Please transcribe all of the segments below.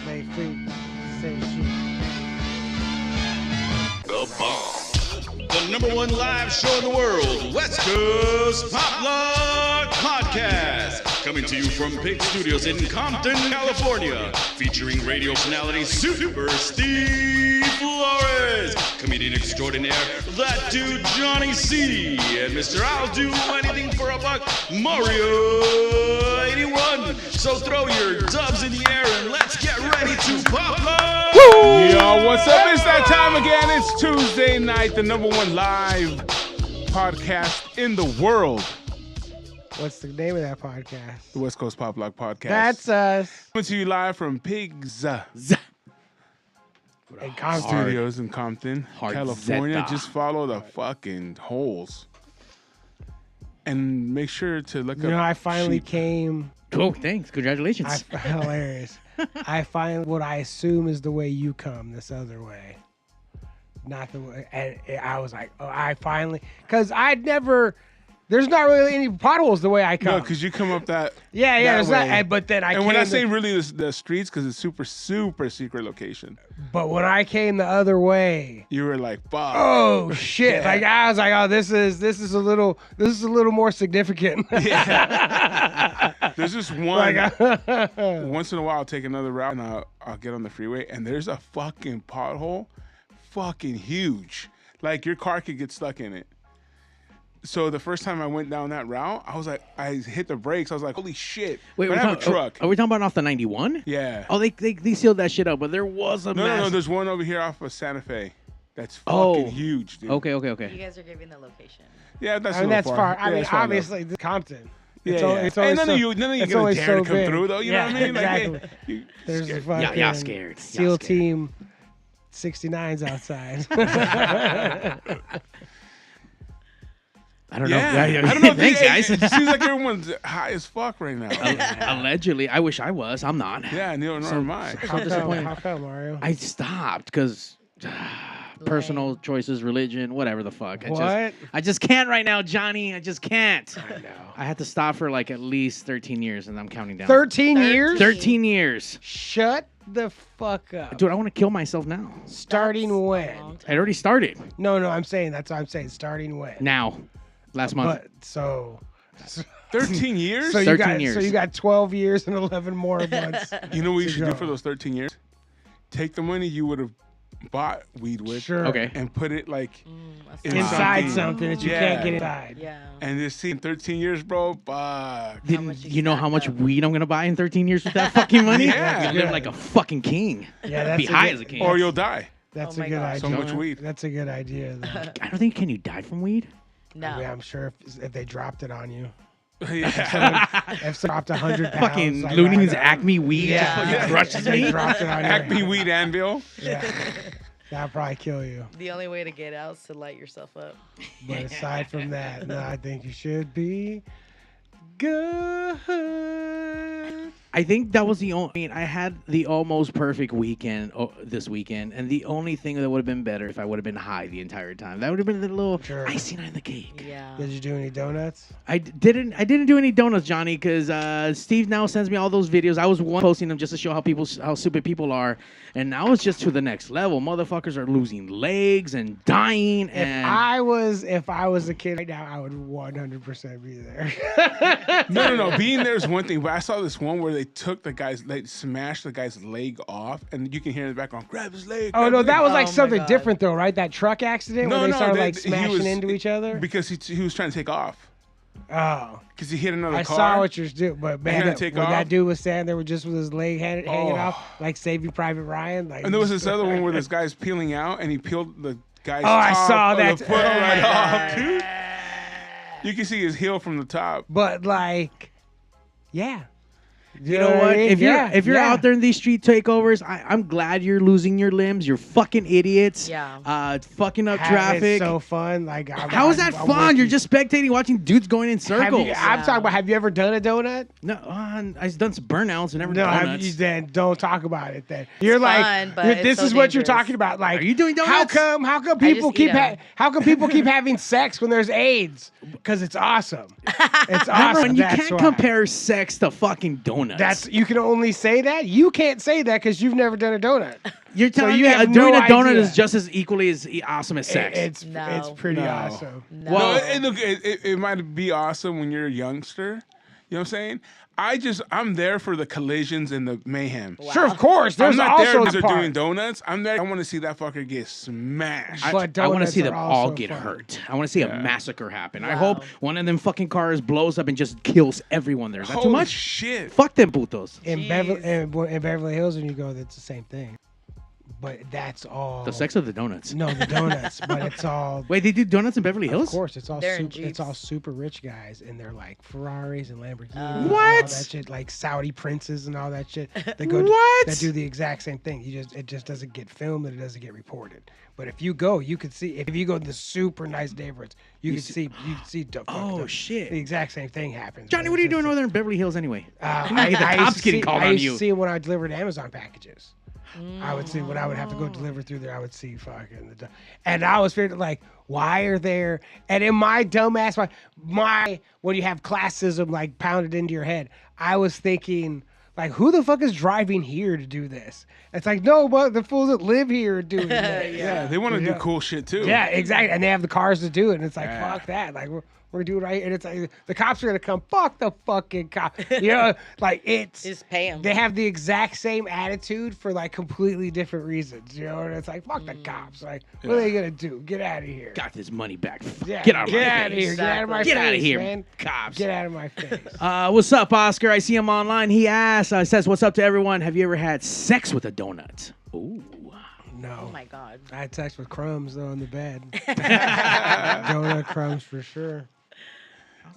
They feet. Say shit. The Bomb. The number one live show in the world, West Coast Pop Log Podcast. Coming to you from Pig Studios in Compton, California. Featuring radio personality Super Steve Flores. Comedian extraordinaire, that dude Johnny C. And Mr. I'll Do Anything for a Buck, Mario 81. So throw your dubs in the air and let's get ready to pop love. Yo, what's up? It's that time again. It's Tuesday night, the number one live podcast in the world. What's the name of that podcast? The West Coast Pop Log Podcast. That's us. Coming to you live from Pigs In Compton. Studios in Compton, California. Zeta. Just follow the fucking holes. And make sure to look You know, up I finally sheep. came. Oh, thanks. Congratulations. Hilarious. I find what I assume is the way you come this other way. Not the way. And I was like, oh, I finally. Because I'd never. There's not really any potholes the way I come. No, because you come up that. yeah, that there's not, way. but then I And came. when I say really the streets, because it's super, super secret location. But when I came the other way. You were like, fuck. Oh shit! Yeah. Like I was like, oh, this is a little more significant. There's this one. Like, Once in a while, I'll take another route and I'll get on the freeway, and there's a fucking pothole, fucking huge. Like your car could get stuck in it. So the first time I went down that route, I was like, I hit the brakes. I was like, holy shit! Wait, but I have a truck. Are we talking about off the 91? Yeah. Oh, they sealed that shit up, but there was a No. There's one over here off of Santa Fe. That's Oh. fucking huge, dude. Okay. You guys are giving the location. Yeah, that's I mean, a that's little far. I Yeah, mean, it's far enough. obviously, this is Compton. Yeah, It's yeah. only- it's And only none so- of you it's gonna only dare so to come big. through, though. You know what I mean? Like, Exactly. hey, you There's scared. a fucking Y'all scared. Y'all SEAL scared. team 69's outside. I don't know. Yeah. I don't know. Thanks, guys. It seems like everyone's high as fuck right now. Allegedly. I wish I was. I'm not. Yeah, nor am I. How disappointed. come, Mario? I stopped because personal choices, religion, whatever the fuck. What? I just can't right now, Johnny. I just can't. I know. I had to stop for like at least 13 years, and I'm counting down. 13 years? 13 years. Shut the fuck up. Dude, I want to kill myself now. Starting when? I already started. No, I'm saying that's what I'm saying. Starting when? Now. Last month. But so 13 years? so you 13 got years. so you got 12 years and 11 more months. You know what you to should go. do for those 13 years? Take the money you would have bought weed with Sure. Okay. and put it like Inside something. something that you Yeah. can't get inside. Yeah. and just see in 13 years, bro. Fuck. You know how much weed I'm going to buy in 13 years with that fucking money? Yeah. I'm gonna live like a fucking king. Yeah, that's Be a high good- as a king. Or you'll die. That's Oh a my good gosh. So idea. much weed. That's a good idea, though. I don't think, can you die from weed? No. I mean, I'm sure if they dropped it on you, Yeah. if someone dropped 100 pounds, Fucking like, Looney Tunes right, Acme weed Yeah. just fucking Yeah. crushes they me. dropped it on you. Acme weed anvil. Yeah, that'd probably kill you. The only way to get out is to light yourself up. But aside from that, no, I think you should be good. I think that was the only. I mean, I had the almost perfect weekend this weekend, and the only thing that would have been better if I would have been high the entire time. That would have been the little Sure. icing on the cake. Yeah. Did you do any donuts? I didn't do any donuts, Johnny, because Steve now sends me all those videos. I was posting them just to show how stupid people are, and now it's just to the next level. Motherfuckers are losing legs and dying. If And I was a kid right now, I would 100% be there. No. Being there is one thing, but I saw this one where they smashed the guy's leg off, and you can hear in the background, grab his leg. Oh grab no, his that leg." was like Oh, my something God. different though, right? That truck accident where they started like he smashing was- into each other. because he was trying to take off Oh, because he hit another I car. saw what you're doing, but man, gonna that, take when off? that dude was standing there with just with his leg hanging Oh. off, like Saving Private Ryan. Like, And there was this other one where this guy's peeling out, and he peeled the guy's Oh, I top saw of that. the foot right off, dude. You can see his heel from the top. But like, yeah. you know what? I mean? If you're Yeah. out there in these street takeovers, I'm glad you're losing your limbs. You're fucking idiots. Yeah. Fucking up It's traffic. so fun. Like, How is that I'm fun? with You're you. just spectating, watching dudes going in Have circles. you, I'm talking about. Have you ever done a donut? No, I've done some burnouts and never No, donuts. then don't talk about it. Then you're like, fun, but you're- it's this so is what you're dangerous. talking about. Like, Are you doing How donuts? come people just keep eat 'em. how come people keep having sex when there's AIDS? Because it's awesome. It's Remember awesome. when you That's can't why. compare sex to fucking donuts. donuts. You can only say that. You can't say that because you've never done a donut. You're telling you me have doing no a donut idea. is just as equally as awesome as sex. It's pretty No. awesome. No. Well, look, it might be awesome when you're a youngster. You know what I'm saying? I'm there for the collisions and the mayhem. Wow. Sure, of course. There's I'm not also there because the they're part. doing donuts. I'm there. I want to see that fucker get smashed. But I want to donuts see are them all also get fun. hurt. I want to see a massacre happen. I Wow. hope one of them fucking cars blows up and just kills everyone there. Is that too Holy much? shit. Fuck them putos. In Beverly Hills, when you go, it's the same thing. But that's all. The sex of the donuts. No, the donuts. But it's all. Wait, they do donuts in Beverly Of Hills? course, it's all They're in super, it's Jeeps. all super rich guys, and they're like Ferraris and Lamborghinis. And all What? that shit, like Saudi princes and all that shit. They go. What? That do the exact same thing. It just doesn't get filmed and it doesn't get reported. But if you go, you could see. If you go to the super nice neighborhoods, you can see. Oh, shit. The exact same thing happens. Johnny, but what are you it's doing just- over there in Beverly Hills anyway? I get the I cops used to getting see- called I on used you. to see it when I delivered Amazon packages. I would see when I would have to go deliver through there. I would see fucking and I was feeling like, why are there? And in my dumbass, my when you have classism like pounded into your head, I was thinking like, who the fuck is driving here to do this? It's like, no, but the fools that live here are doing this. Yeah, they want to do cool shit too. Yeah, exactly. And they have the cars to do it. And it's like, Yeah. fuck that. Like, we're doing right here. And it's like, the cops are going to come. Fuck the fucking cop. You know, like, it's. Just pay 'em. They have the exact same attitude for, like, completely different reasons. You know, and it's like, fuck the cops. Like, what are they going to do? Get out of here. Got this money back. Yeah, Get out of my out of face. here. Get out of my Get face. out of here, man. cops. Get out of my face. What's up, Oscar? I see him online. He asks, says, what's up to everyone? Have you ever had sex with a donut? Ooh. No. Oh my God. I had sex with crumbs, though, in the bed. Donut crumbs for sure.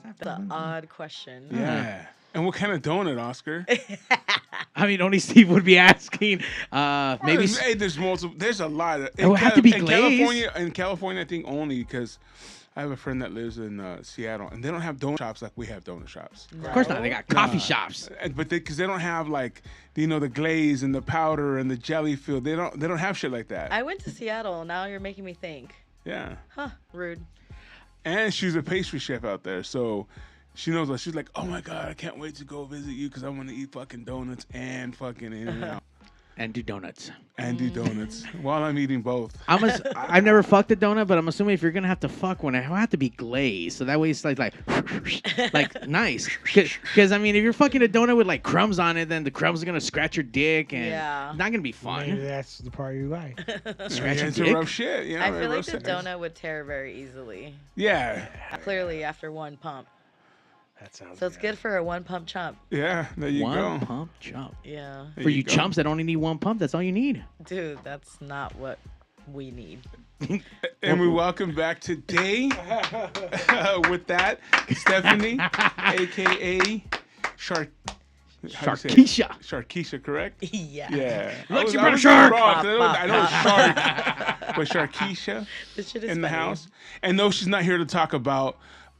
That's an odd question. Yeah. And what kind of donut, Oscar? I mean, only Steve would be asking. Maybe. Hey, there's multiple. There's a lot. It would have to be in glazed. California, I think only because I have a friend that lives in Seattle, and they don't have donut shops like we have donut shops. Of course not. They got coffee shops. But because they don't have like the glaze and the powder and the jelly filled. They don't have shit like that. I went to Seattle. Now you're making me think. Yeah. Huh. Rude. And she's a pastry chef out there, so she knows what she's like. Oh my god, I can't wait to go visit you because I want to eat fucking donuts and fucking In-N-Out And do donuts. and do donuts while I'm eating both. I've never fucked a donut, but I'm assuming if you're gonna have to fuck one, it will have to be glazed. So that way it's like nice. Because I mean, if you're fucking a donut with like crumbs on it, then the crumbs are gonna scratch your dick, and Yeah. not gonna be Maybe fun. that's the part you like. Scratch Yeah, your it's a dick. rough shit. You know, I feel like rough the shit. donut would tear very easily. Yeah, Clearly, after one pump. That sounds So it's good for a one pump chump. yeah. There you One go. pump chump. Yeah. There For you go. chumps that only need one pump, that's all you need. Dude, that's not what we need. And we welcome back today with that Stephanie, aka Shar. Shar.keisha. Shar.keisha, correct? Yeah. Yeah. Look, you I better was Shark. wrong, 'cause I know it's Shark, but Shar.keisha This shit is in the funny. house. And no, she's not here to talk about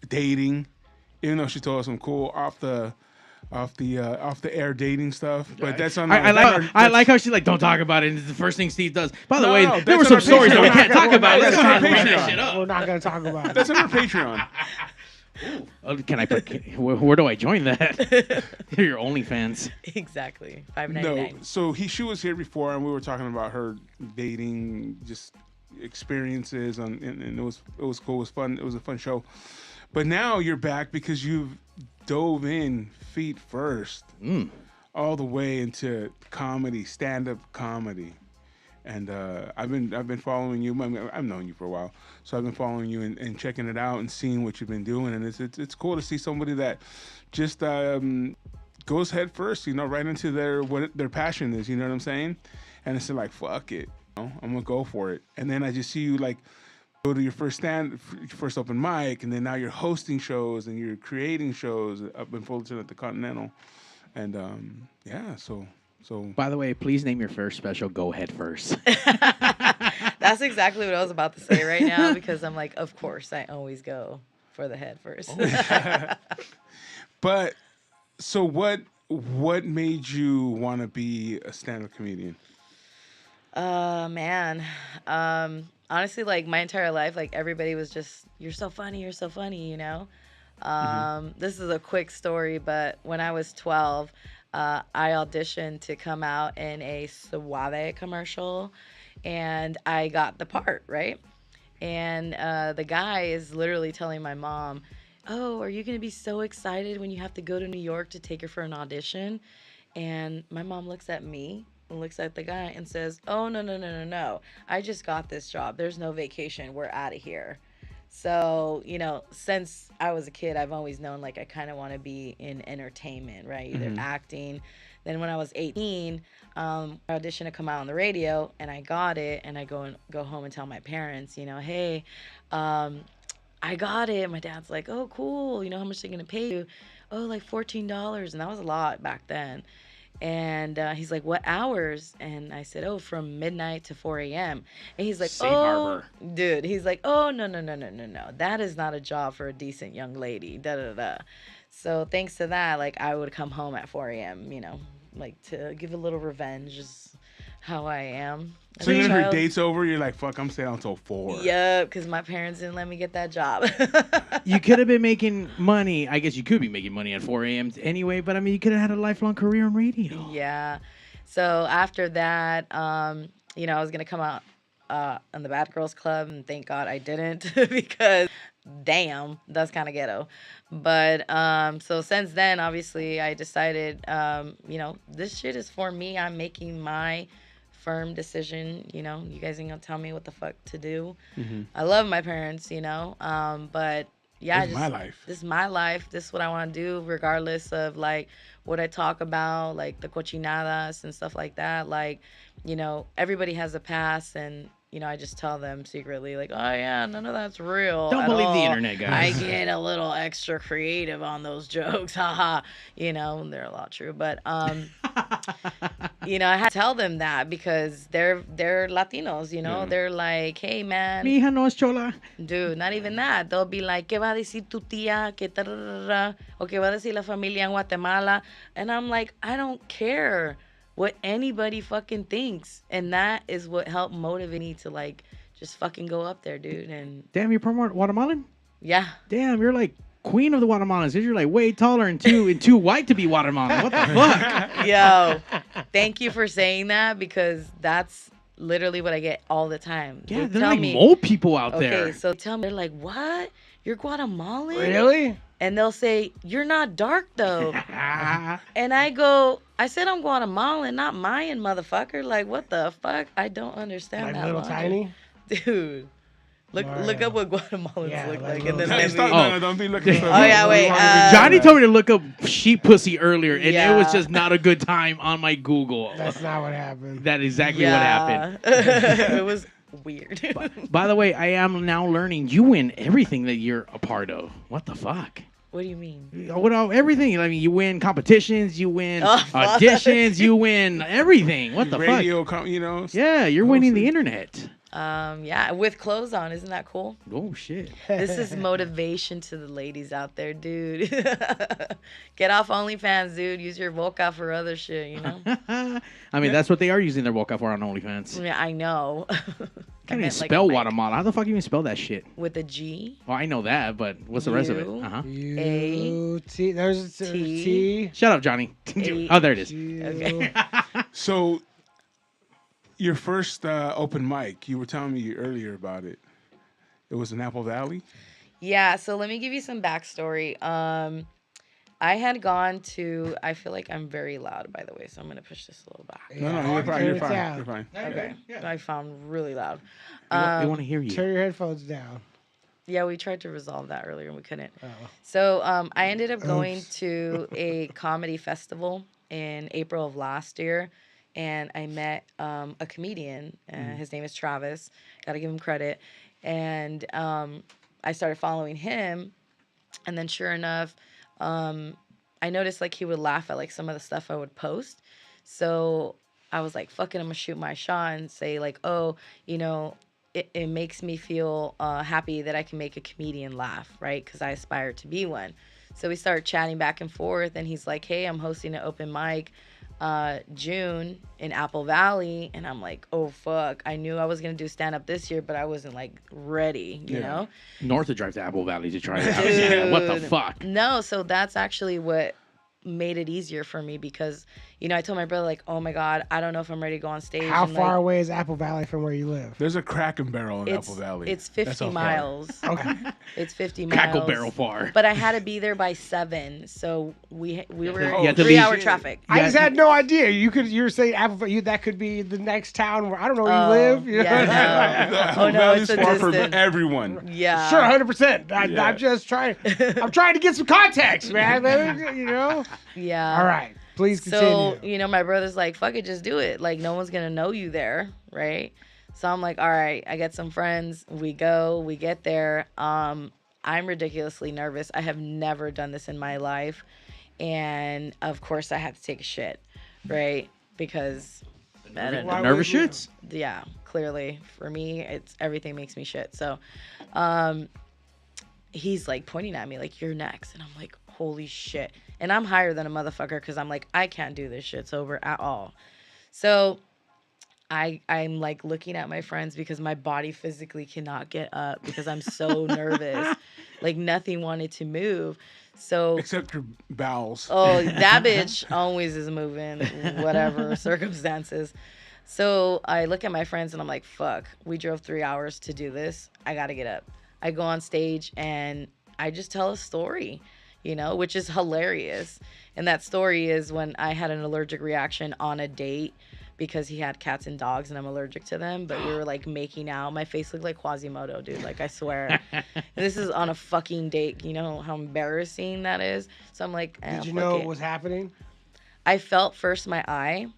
dating, even though she told us some cool off the air dating stuff. But that's on. I like how she's like, don't talk about it. And it's the first thing Steve does. By the No, way, no, there were that's some on our stories that we Patreon. can't talk about. That's Let's on our bring that Patreon. shit up. We're not going to talk about it. That's on our Patreon. Oh, can I? Where do I join that? Your OnlyFans. Exactly. No, $5.99. so she was here before, and we were talking about her dating, just experiences, and it was cool. It was fun. It was a fun show. But now you're back because you've dove in feet first, all the way into comedy, stand-up comedy. And I've been following you. I mean, I've known you for a while, so I've been following you and checking it out and seeing what you've been doing. And it's cool to see somebody that just goes head first, right into what their passion is. You know what I'm saying? And it's like, fuck it, I'm gonna go for it. And then I just see you like go to your first open mic, and then now you're hosting shows and you're creating shows up in Fullerton at the Continental. And yeah, so. By the way, please name your first special Go Head First. That's exactly what I was about to say right now because I'm like, of course, I always go for the head first. But so what made you want to be a stand-up comedian? Man. Honestly, like my entire life, like everybody was just, you're so funny, This is a quick story, but when I was 12, I auditioned to come out in a Suave commercial, and I got the part, right? And the guy is literally telling my mom, "Oh, are you going to be so excited when you have to go to New York to take her for an audition?" And my mom looks at me and looks at the guy and says, "Oh, no, no, no, no, no. I just got this job. There's no vacation. We're out of here." So, since I was a kid, I've always known like I kind of want to be in entertainment, right? Either acting. Then when I was 18, I auditioned to come out on the radio, and I got it. And I go home and tell my parents, "Hey, I got it." My dad's like, "Oh, cool. How much they gonna pay you?" "Oh, like $14," and that was a lot back then. And he's like, "What hours?" And I said, "Oh, from midnight to 4 a.m." And he's like, Safe "Oh, harbor. dude." He's like, "Oh, no, no, no, no, no, no. That is not a job for a decent young lady." Da da da. So thanks to that, like I would come home at 4 a.m. Like to give a little revenge is how I am. as So a even if your child. date's over, you're like, fuck, I'm staying until 4. Yeah, because my parents didn't let me get that job. You could have been making money. I guess you could be making money at 4 a.m. anyway, but I mean, you could have had a lifelong career in radio. Yeah. So after that, I was gonna come out on the Bad Girls Club, and thank God I didn't because damn, that's kind of ghetto. But so since then, obviously, I decided, this shit is for me. I'm making my firm decision. You guys ain't gonna tell me what the fuck to do. I love my parents, but yeah, This is my life. This is my life. This is what I want to do, regardless of like what I talk about, like the cochinadas and stuff like that. Like, everybody has a past, and I just tell them secretly, like, "Oh yeah, none of that's real. Don't at believe the all. internet, guys." I get a little extra creative on those jokes, haha. They're a lot true, but I had to tell them that because they're Latinos. They're like, "Hey man, Mi hija no es chola. dude, not even that. They'll be like, ¿qué va a decir tu tía? ¿Qué tararara? O qué va a decir la familia en Guatemala?" And I'm like, I don't care what anybody fucking thinks. And that is what helped motivate me to like just fucking go up there, dude. And Damn, you're from Guatemalan? yeah. Damn, you're like queen of the Guatemalans. You're like way taller and too white to be Guatemalan. What the fuck? Yo, thank you for saying that because that's literally what I get all the time. Yeah, They there's tell like me, mole people out there. okay, so tell me, they're like, "What? You're Guatemalan?" Really? And they'll say, "You're not dark though." And I said I'm Guatemalan, not Mayan, motherfucker. Like, what the fuck? I don't understand Like that. little logic. tiny? Dude. Look Mario. up what Guatemalans Yeah, look like like. And then little Hey, let stop, me... Oh. no, don't be looking for Oh, yeah, wait, Johnny told me to look up sheep pussy earlier, and it was Yeah. just not a good time on my Google. That's not what happened. That is exactly what happened. It was weird. By the way, I am now learning you win everything that you're a part of. What the fuck? What do you mean? Everything. I mean, you win competitions, you win Oh, fuck. auditions, you win everything. What the radio, fuck? you Yeah, you're winning the internet. Yeah, with clothes on. Isn't that cool? Oh, shit. This is motivation to the ladies out there, dude. Get off OnlyFans, dude. Use your Volca for other shit, I mean, that's what they are using their Woka for on OnlyFans. Yeah, I know. Can't even spell Guatemala. How the fuck you even spell that shit? With a G. Well, I know that, but what's the rest of it? U. Uh-huh. U-T. There's a T. T. Shut up, Johnny. A- Oh, there it is. Okay. So, your first open mic, you were telling me earlier about it. It was in Apple Valley? Yeah, so let me give you some backstory. I had gone to, I feel like I'm very loud, by the way, so I'm going to push this a little back. No, Yeah, you're fine. You're turn it fine. down. You're fine. Okay. I found really loud. They want to hear you. Turn your headphones down. Yeah, we tried to resolve that earlier and we couldn't. Oh. So I ended up going Oops. to a comedy festival in April of last year, and I met a comedian. His name is Travis. Got to give him credit. And I started following him, and then sure enough, I noticed like he would laugh at like some of the stuff I would post. So I was like, fuck it, I'm gonna shoot my shot and say like, oh, it makes me feel happy that I can make a comedian laugh, right? Because I aspire to be one. So we started chatting back and forth, and he's like, hey, I'm hosting an open mic June in Apple Valley. And I'm like, oh, fuck. I knew I was going to do stand-up this year, but I wasn't, like, ready, you know? North to drive to Apple Valley to try it out. Yeah, what the fuck? No, so that's actually what made it easier for me because, you know, I told my brother, like, oh my God, I don't know if I'm ready to go on stage. How and, far like, away is Apple Valley from where you live? There's a Cracker Barrel in it's, Apple Valley. It's That's 50 how far. miles. Okay. It's 50 miles. Crackle Barrel far. But I had to be there by 7, so we were Oh, You had to 3-hour shit. traffic. I Yeah. just had no idea. You're saying Apple Valley, that could be the next town where I don't know where you live. You know? Yeah, The Apple Oh, no, Valley's it's a far from distance. everyone. Yeah. Sure, 100%. Yeah. I'm just trying. I'm trying to get some context, man. You know. Yeah. All right, please So, continue. you know, my brother's like, fuck it, just do it. Like, no one's going to know you there, right? So I'm like, all right, I get some friends. We go, we get there. I'm ridiculously nervous. I have never done this in my life. And, of course, I had to take a shit, right? Because, I don't know. Why Nervous would you? shits? Yeah, clearly. For me, it's everything makes me shit. So he's, like, pointing at me, like, you're next. And I'm like, holy shit. And I'm higher than a motherfucker because I'm like, I can't do this shit sober at all. So I'm like looking at my friends because my body physically cannot get up because I'm so nervous. Like nothing wanted to move. So Except your bowels. oh, that bitch always is moving, whatever circumstances. So I look at my friends and I'm like, fuck, we drove 3 hours to do this. I got to get up. I go on stage and I just tell a story, you know, which is hilarious. And that story is when I had an allergic reaction on a date because he had cats and dogs and I'm allergic to them. But we were like making out. My face looked like Quasimodo, dude. Like, I swear. And this is on a fucking date. You know how embarrassing that is? So I'm like, Did you fuck know it. what was happening? I felt first my eye.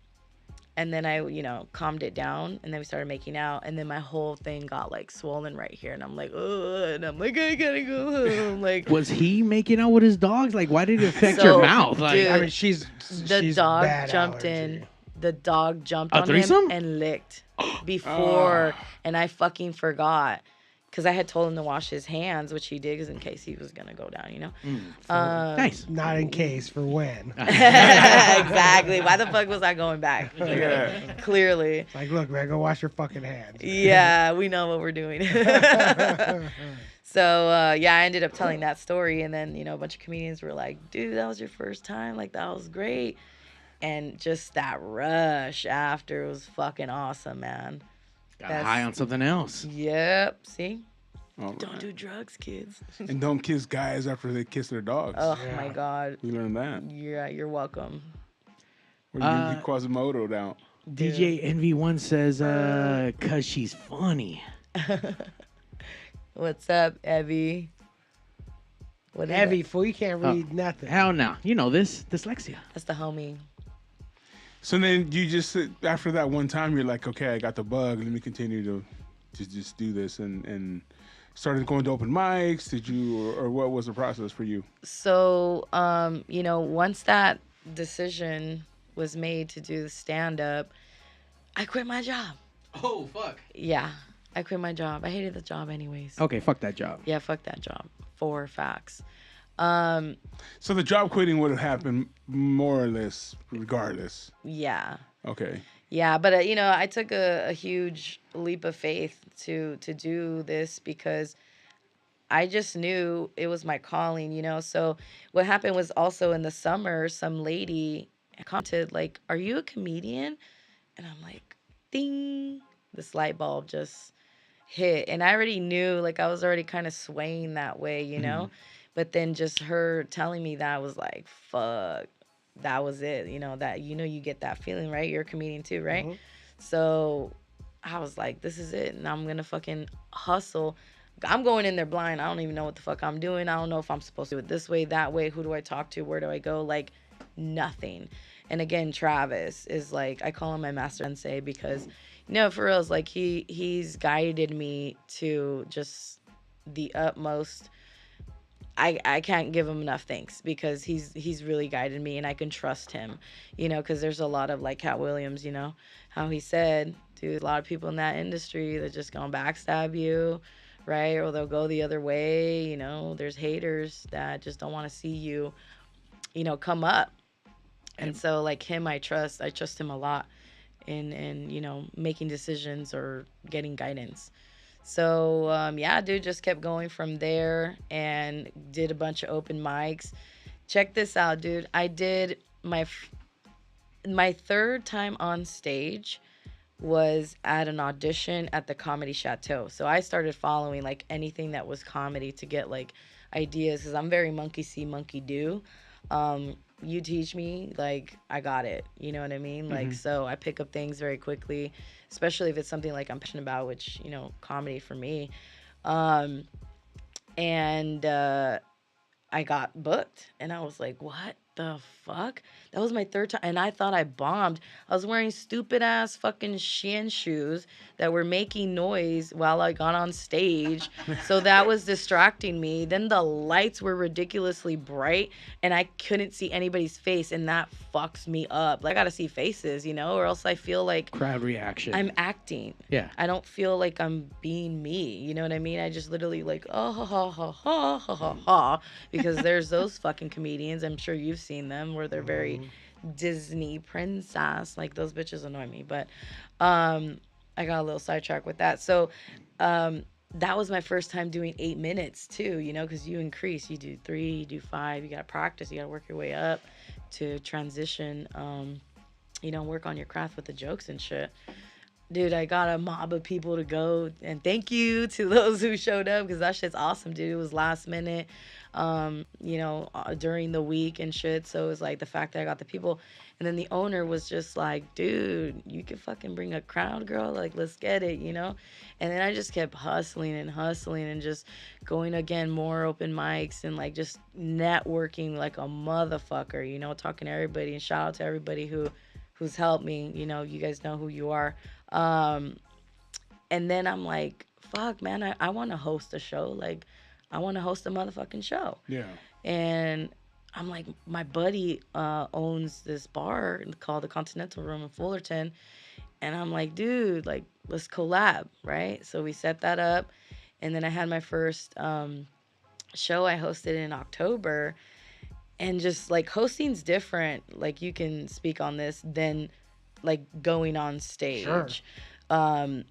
And then I, you know, calmed it down. And then we started making out. And then my whole thing got like swollen right here. And I'm like, ugh. And I'm like, I gotta go home. Like, Was he making out with his dogs? Like, why did it affect So, your mouth? Like, dude, I mean, she's dog bad jumped allergy. in. The dog jumped A on threesome? him and licked before, and I fucking forgot because I had told him to wash his hands, which he did, because in case he was gonna go down, you know. nice. Not in case for when. Exactly. Why the fuck was I going back? Yeah. Clearly. It's like, look, man, go wash your fucking hands. Yeah, we know what we're doing. So yeah, I ended up telling that story, and then, you know, a bunch of comedians were like, dude, that was your first time, like that was great. And just that rush after was fucking awesome, man. Got high on something else. Yep. See? All Don't right. do drugs, kids. And don't kiss guys after they kiss their dogs. Oh Yeah. my God. We learned that. Yeah, you're welcome. Or you get Quasimodo down. DJ NV1 says, cause she's funny. What's up, Evie? What is Heavy, that? fool, you can't read nothing. Hell no. You know this. Dyslexia. That's the homie. So then you just, after that one time, you're like, okay, I got the bug. Let me continue to just do this. And started going to open mics. Did you, or what was the process for you? So, you know, once that decision was made to do the stand-up, I quit my job. Oh, fuck. Yeah, I quit my job. I hated the job anyways. Okay, fuck that job. Yeah, fuck that job. For facts. So the job quitting would have happened more or less regardless. Yeah. Okay. Yeah, but you know, I took a huge leap of faith to do this because I just knew it was my calling, you know. So what happened was also in the summer, some lady commented like, "Are you a comedian?" And I'm like, "Ding!" This light bulb just hit, and I already knew, like I was already kind of swaying that way, you know. But then just her telling me that was like, fuck, that was it. You know, that, you know, you get that feeling, right? You're a comedian too, right? So I was like, this is it. And I'm going to fucking hustle. I'm going in there blind. I don't even know what the fuck I'm doing. I don't know if I'm supposed to do it this way, that way. Who do I talk to? Where do I go? Like, nothing. And again, Travis is like, I call him my master sensei because, you know, for real, it's like he's guided me to just the utmost. I can't give him enough thanks because he's really guided me and I can trust him, you know, because there's a lot of like Cat Williams, you know, how he said, dude, a lot of people in that industry that just gonna backstab you, right? Or they'll go the other way, you know, there's haters that just don't want to see you, you know, come up. And so like him, I trust him a lot in you know, making decisions or getting guidance. So, yeah, dude, just kept going from there and did a bunch of open mics. check this out, dude. I did my third time on stage was at an audition at the Comedy Chateau. So I started following like anything that was comedy to get like ideas because I'm very monkey see, monkey do. You teach me, like I got it. You know what I mean? Like so I pick up things very quickly, especially if it's something like I'm passionate about, which comedy for me. And I got booked, and I was like, what the fuck? That was my third time, and I thought I bombed. I was wearing stupid ass fucking shin shoes that were making noise while I got on stage. So that was distracting me. Then the lights were ridiculously bright, and I couldn't see anybody's face, and that fucks me up. Like, I gotta see faces, or else I feel like Crowd reaction. I'm acting. Yeah. I don't feel like I'm being me. You know what I mean? I just literally like, oh, ha, ha, ha, ha, ha, ha, ha. Because there's those fucking comedians. I'm sure you've seen them where they're very Disney princess. Like, those bitches annoy me. But I got a little sidetracked with that. So that was my first time doing 8 minutes too, because you increase. You do 3, you do 5. You got to practice. You got to work your way up to transition, work on your craft with the jokes and shit. Dude, I got a mob of people to go, and thank you to those who showed up because that shit's awesome, dude. It was last minute, during the week and shit. So it was like the fact that I got the people, and then the owner was just like, dude, you can fucking bring a crowd, girl. Like, let's get it, And then I just kept hustling and just going again, more open mics and like just networking like a motherfucker, talking to everybody, and shout out to everybody who's helped me. You guys know who you are. And then I'm like, fuck, man, I want to host a show. Like, I want to host a motherfucking show. Yeah. And I'm like, my buddy owns this bar called the Continental Room in Fullerton. And I'm like, dude, like, let's collab, right? So we set that up. And then I had my first show I hosted in October. And just, like, hosting's different. Like, you can speak on this than like going on stage. Sure. And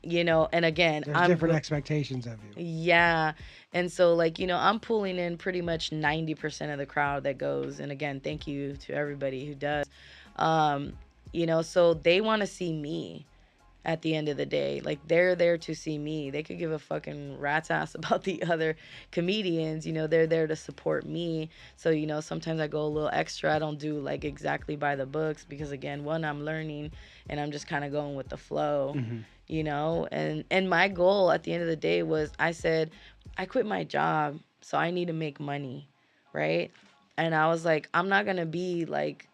again, There's different expectations of you. Yeah. And so like, I'm pulling in pretty much 90% of the crowd that goes. And again, thank you to everybody who does. So they want to see me at the end of the day. Like, they're there to see me. They could give a fucking rat's ass about the other comedians. They're there to support me. So, sometimes I go a little extra. I don't do like exactly by the books because, again, one, I'm learning and I'm just kind of going with the flow, and my goal at the end of the day was, I said, I quit my job, so I need to make money, right? And I was like, I'm not going to be like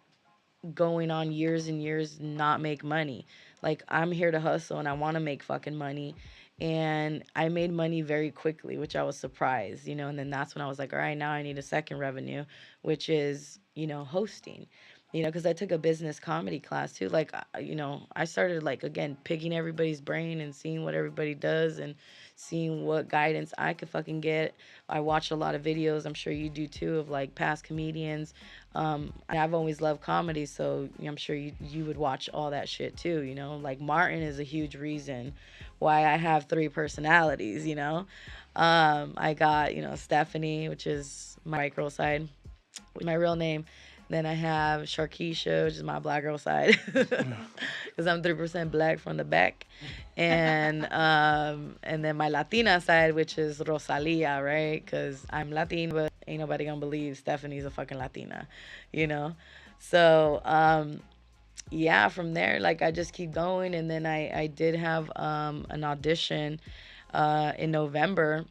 going on years and years and not make money. Like, I'm here to hustle and I want to make fucking money. And I made money very quickly, which I was surprised, and then that's when I was like, all right, now I need a second revenue, which is, hosting, because I took a business comedy class too. Like, I started like, again, picking everybody's brain and seeing what everybody does and seeing what guidance I could fucking get. I watched a lot of videos, I'm sure you do too, of like past comedians. I've always loved comedy, so I'm sure you would watch all that shit too, like Martin is a huge reason why I have 3 personalities, I got, Stephanie, which is my white girl side, my real name. Then I have Shar.keisha, which is my black girl side, because I'm 3% black from the back, and then my Latina side, which is Rosalia, right? Because I'm Latina, but ain't nobody gonna believe Stephanie's a fucking Latina, So yeah, from there, like, I just keep going, and then I did have an audition in November.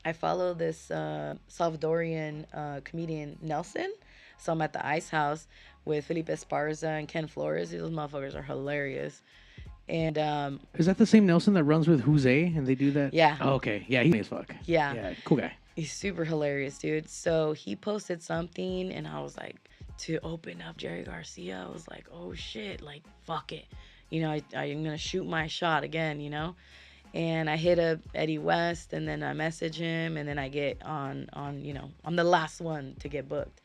I follow this Salvadorian comedian Nelson. So I'm at the Ice House with Felipe Esparza and Ken Flores. Those motherfuckers are hilarious. And is that the same Nelson that runs with Jose and they do that? Yeah. Oh, okay. Yeah, he's funny as fuck. Yeah. Yeah, cool guy. He's super hilarious, dude. So he posted something, and I was like, to open up Jerry Garcia, I was like, oh shit, like, fuck it. I'm gonna shoot my shot again, And I hit up Eddie West, and then I message him, and then I get on I'm the last one to get booked.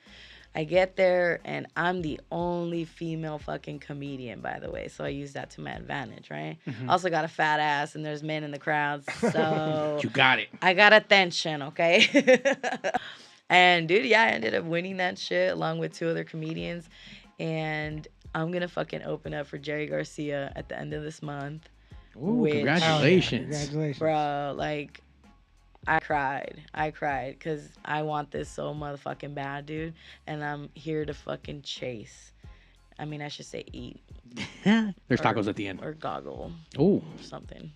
I get there, and I'm the only female fucking comedian, by the way. So I use that to my advantage, right? Mm-hmm. Also got a fat ass, and there's men in the crowd. So you got it. I got attention, okay? And dude, yeah, I ended up winning that shit along with 2 other comedians. And I'm gonna fucking open up for Jerry Garcia at the end of this month. Ooh, Which- congratulations. Congratulations. Bro, like, I cried because I want this so motherfucking bad, dude. And I'm here to fucking chase. I mean, I should say eat. There's tacos at the end. Or goggle Ooh. or something.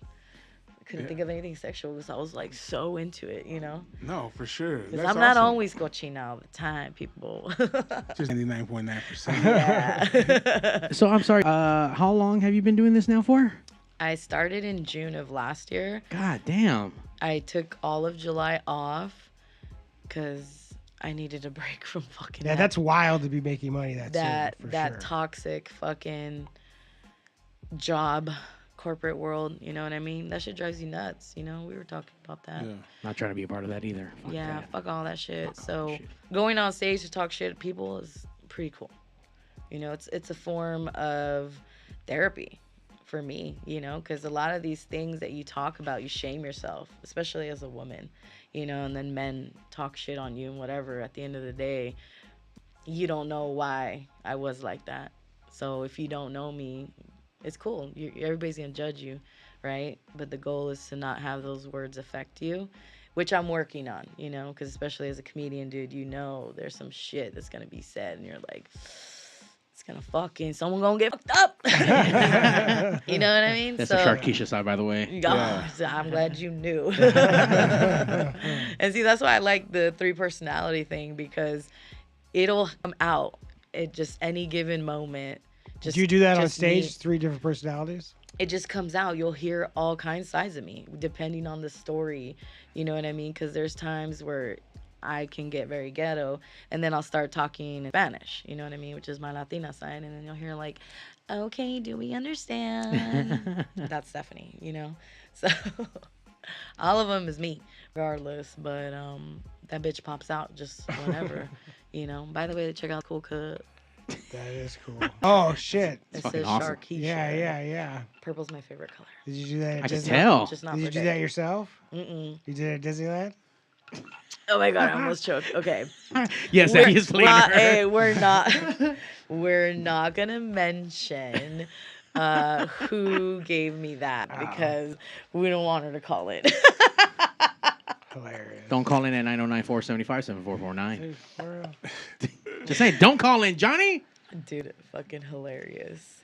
I couldn't think of anything sexual because I was like so into it, you know? No, for sure. Because That's I'm not awesome. always cochina all the time, people. Just 99.9%. Yeah. So I'm sorry. How long have you been doing this now for? I started in June of last year. God damn. I took all of July off because I needed a break from fucking Yeah, that's wild to be making money that soon, for sure. toxic fucking job, corporate world. You know what I mean? That shit drives you nuts. You know, we were talking about that. Yeah. Not trying to be a part of that either. Fuck Yeah, that. fuck all that shit. Fuck all that So shit. going on stage to talk shit to people is pretty cool. You know, it's a form of therapy for me, you know, because a lot of these things that you talk about, you shame yourself, especially as a woman, you know, and then men talk shit on you and whatever. At the end of the day, you don't know why I was like that. So if you don't know me, it's cool. Everybody's going to judge you, right? But the goal is to not have those words affect you, which I'm working on, you know, because especially as a comedian, dude, you know there's some shit that's going to be said and you're like, it's going to fucking, someone going to get fucked up. You know what I mean? That's the Shar.keisha side, by the way. Oh, I'm glad you knew. And see, that's why I like the 3 personality thing, because it'll come out at just any given moment. Just, Do you do that on just stage? me. 3 different personalities? It just comes out. You'll hear all kinds of sides of me, depending on the story. You know what I mean? Because there's times where I can get very ghetto, and then I'll start talking in Spanish, you know what I mean, which is my Latina side, and then you'll hear like, okay, do we understand? That's Stephanie, you know? So all of them is me, regardless, but that bitch pops out just whenever, you know? By the way, check out Cool Cut. That is cool. Oh, shit. It fucking says awesome. Shar.keisha. Yeah. Purple's my favorite color. Did you do that at I can Disney? tell. Just not Did you for do gay. that yourself? Mm-mm. You did it at Disneyland? Oh my god, I almost choked. Okay. Yes, We're- that is cleaner. well, hey, we're not gonna mention who gave me that because we don't want her to call it. Hilarious. Don't call in at 909-475-7449. Just saying, don't call in, Johnny. Dude, fucking hilarious.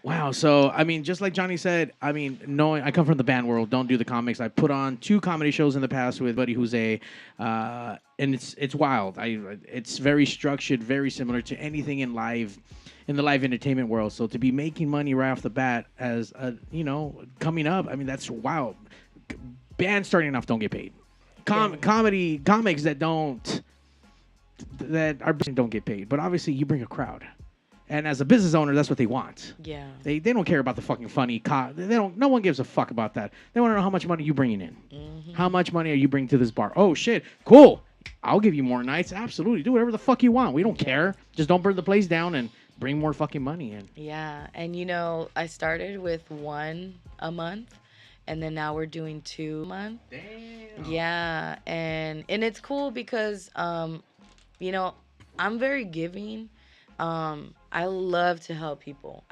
Wow. So, I mean, just like Johnny said, I mean, knowing I come from the band world, don't do the comics. I put on 2 comedy shows in the past with Buddy Jose, and it's wild. It's very structured, very similar to anything in the live entertainment world. So to be making money right off the bat as coming up, I mean, that's wild. Bands starting off don't get paid. Comics that don't get paid, but obviously you bring a crowd. And as a business owner, that's what they want. Yeah. They don't care about the fucking funny. No one gives a fuck about that. They want to know how much money you bringing in. Mm-hmm. How much money are you bringing to this bar? Oh shit, cool. I'll give you more nights. Absolutely, do whatever the fuck you want. We don't care. Just don't burn the place down and bring more fucking money in. Yeah, and I started with 1 a month, and then now we're doing 2 a month. Damn. Yeah, and it's cool because I'm very giving. I love to help people.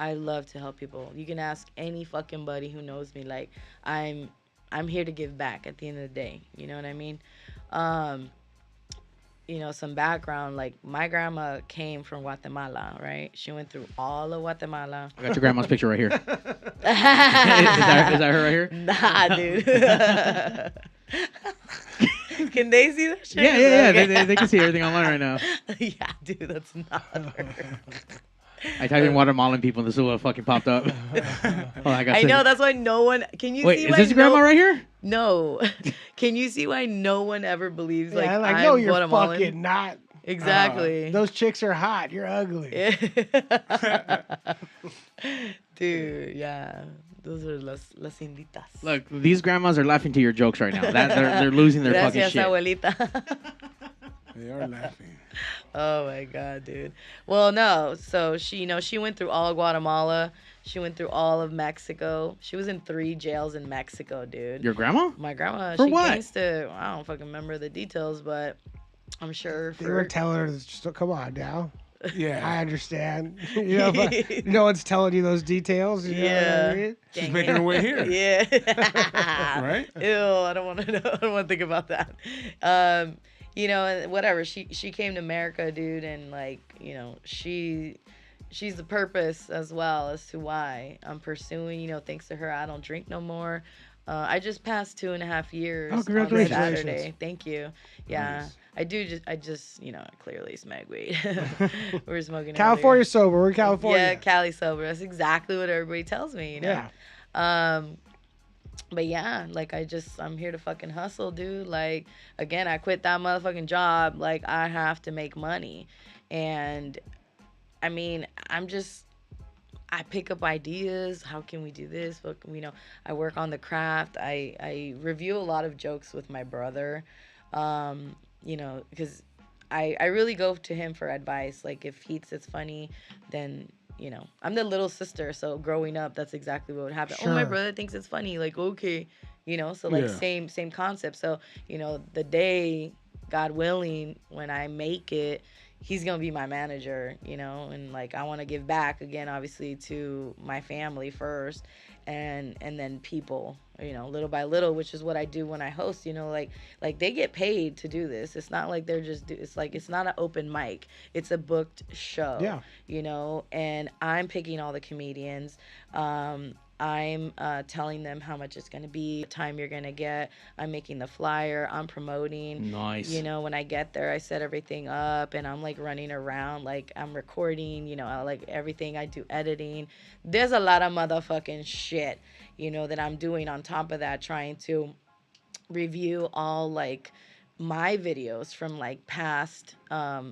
You can ask any fucking buddy who knows me. Like, I'm here to give back at the end of the day. You know what I mean? Some background, like my grandma came from Guatemala, right? She went through all of Guatemala. I got your grandma's picture right here. is that her right here? Nah, dude. Can they see that shit? Yeah. Okay. They can see everything online right now. Yeah, dude, that's not her. I typed in Guatemalan people and this is what fucking popped up. I know, that's why no one. Can you Wait, see is why this grandma right here? No. Can you see why no one ever believes like Yeah, I'm no, you're Guatemalan? fucking not. Exactly. Those chicks are hot. You're ugly. Dude, yeah. Those are las inditas. Look, these grandmas are laughing to your jokes right now. They're losing their fucking Gracias, shit. abuelita. They are laughing. Oh my god, dude. Well, no. So she went through all of Guatemala. She went through all of Mexico. She was in 3 jails in Mexico, dude. Your grandma? My grandma, For she what? gangsta. I don't fucking remember the details, but I'm sure They were for telling her, just come on now. I Yeah. understand. You know, but no one's telling you those details. You know what I mean? She's Dang making it. her way here. Yeah. Right? Ew, I don't want to know. I don't want to think about that. You know, and whatever. She came to America, dude, and like, you know, she's the purpose as well as to why I'm pursuing. You know, thanks to her, I don't drink no more. I just passed 2.5 years Oh, on congratulations. Saturday. Thank you. Yeah, Nice. I just, you know, clearly smoke weed. We were smoking California earlier. sober. We're in California. Yeah, Cali sober. That's exactly what everybody tells me, you know. Yeah. But yeah, like I'm here to fucking hustle, dude. Like again, I quit that motherfucking job. Like I have to make money. And I mean, I pick up ideas. How can we do this? What can we know? I work on the craft. I review a lot of jokes with my brother. You know, because I really go to him for advice. Like if he thinks it's funny, then you know, I'm the little sister, so growing up, that's exactly what would happen. Oh, my Sure. brother thinks it's funny. Like okay, you know, so like Yeah. same concept. So you know, the day, God willing, when I make it, he's gonna be my manager, you know, and like I want to give back again, obviously to my family first, and then people, you know, little by little, which is what I do when I host. You know, like they get paid to do this. It's not like they're just it's like it's not an open mic. It's a booked show. Yeah. You know, and I'm picking all the comedians. I'm telling them how much it's going to be, the time you're going to get. I'm making the flyer. I'm promoting. Nice. You know, when I get there, I set everything up and I'm like running around. Like I'm recording, you know, like everything. I do editing. There's a lot of motherfucking shit, you know, that I'm doing on top of that, trying to review all like my videos from like past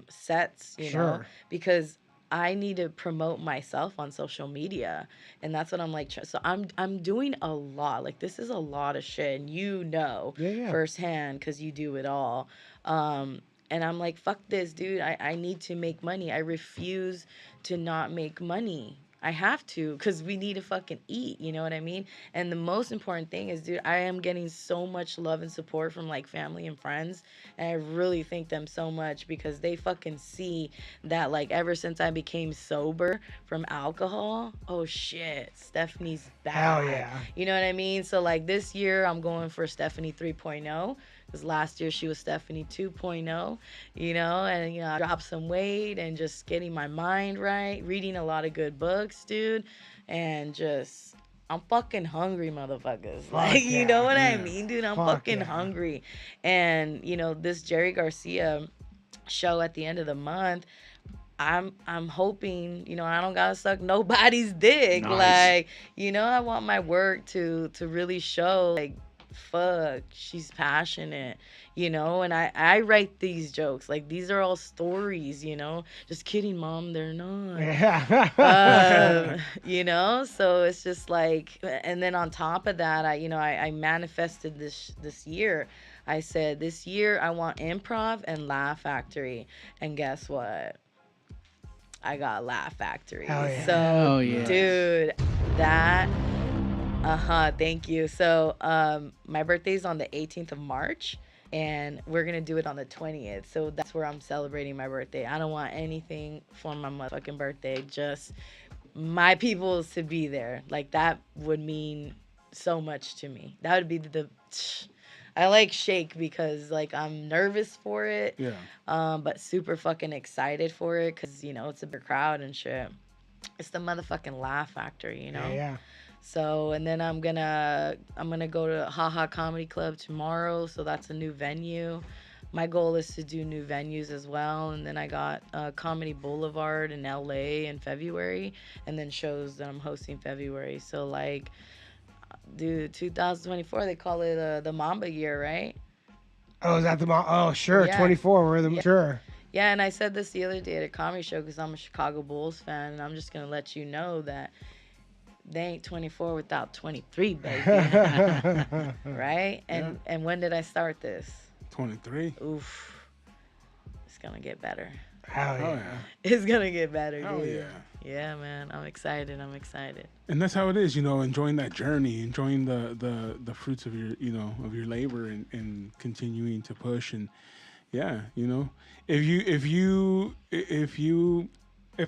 sets, you know, Sure. because I need to promote myself on social media, and that's what I'm like. So I'm doing a lot. Like this is a lot of shit, and you know Yeah. firsthand because you do it all. And I'm like, fuck this, dude. I need to make money. I refuse to not make money. I have to because we need to fucking eat. You know what I mean? And the most important thing is, dude, I am getting so much love and support from like family and friends. And I really thank them so much because they fucking see that like ever since I became sober from alcohol, oh shit, Stephanie's back. Hell yeah. You know what I mean? So like this year I'm going for Stephanie 3.0 because last year she was Stephanie 2.0, you know, and you know, I dropped some weight and just getting my mind right, reading a lot of good books, dude, and just I'm fucking hungry, motherfuckers. Like, yeah. you know what I Yeah. mean, dude? I'm Fuck fucking yeah. hungry. And, you know, this Jerry Garcia show at the end of the month, I'm hoping, you know, I don't gotta suck nobody's dick. Nice. Like, you know, I want my work to really show like fuck, she's passionate, you know, and I write these jokes. Like these are all stories, you know. Just kidding, mom, they're not. Yeah. You know, so it's just like, and then on top of that, I manifested this year. I said this year I want improv and Laugh Factory, and guess what? I got Laugh Factory. Hell yeah. So, Hell yeah. dude, that. Thank you. So, my birthday's on the 18th of March, and we're gonna do it on the 20th. So that's where I'm celebrating my birthday. I don't want anything for my motherfucking birthday. Just my peoples to be there. Like that would mean so much to me. That would be the. I like shake because like I'm nervous for it. Yeah. But super fucking excited for it because you know it's a big crowd and shit. It's the motherfucking Laugh Factory, you know. Yeah. So and then I'm gonna go to Haha Comedy Club tomorrow. So that's a new venue. My goal is to do new venues as well. And then I got Comedy Boulevard in LA in February, and then shows that I'm hosting February. So like, dude, 2024 they call it the Mamba year, right? Oh, is that the mom? Oh, sure. Yeah. 24. We're the sure. Yeah, and I said this the other day at a comedy show because I'm a Chicago Bulls fan, and I'm just gonna let you know that they ain't 24 without 23, baby. Right? And when did I start this? 23. Oof. It's gonna get better. Hell Oh yeah. yeah. It's gonna get better, Hell dude. yeah. Yeah, man. I'm excited. And that's how it is, you know, enjoying that journey, enjoying the fruits of your, you know, of your labor and continuing to push. And, Yeah, you know, if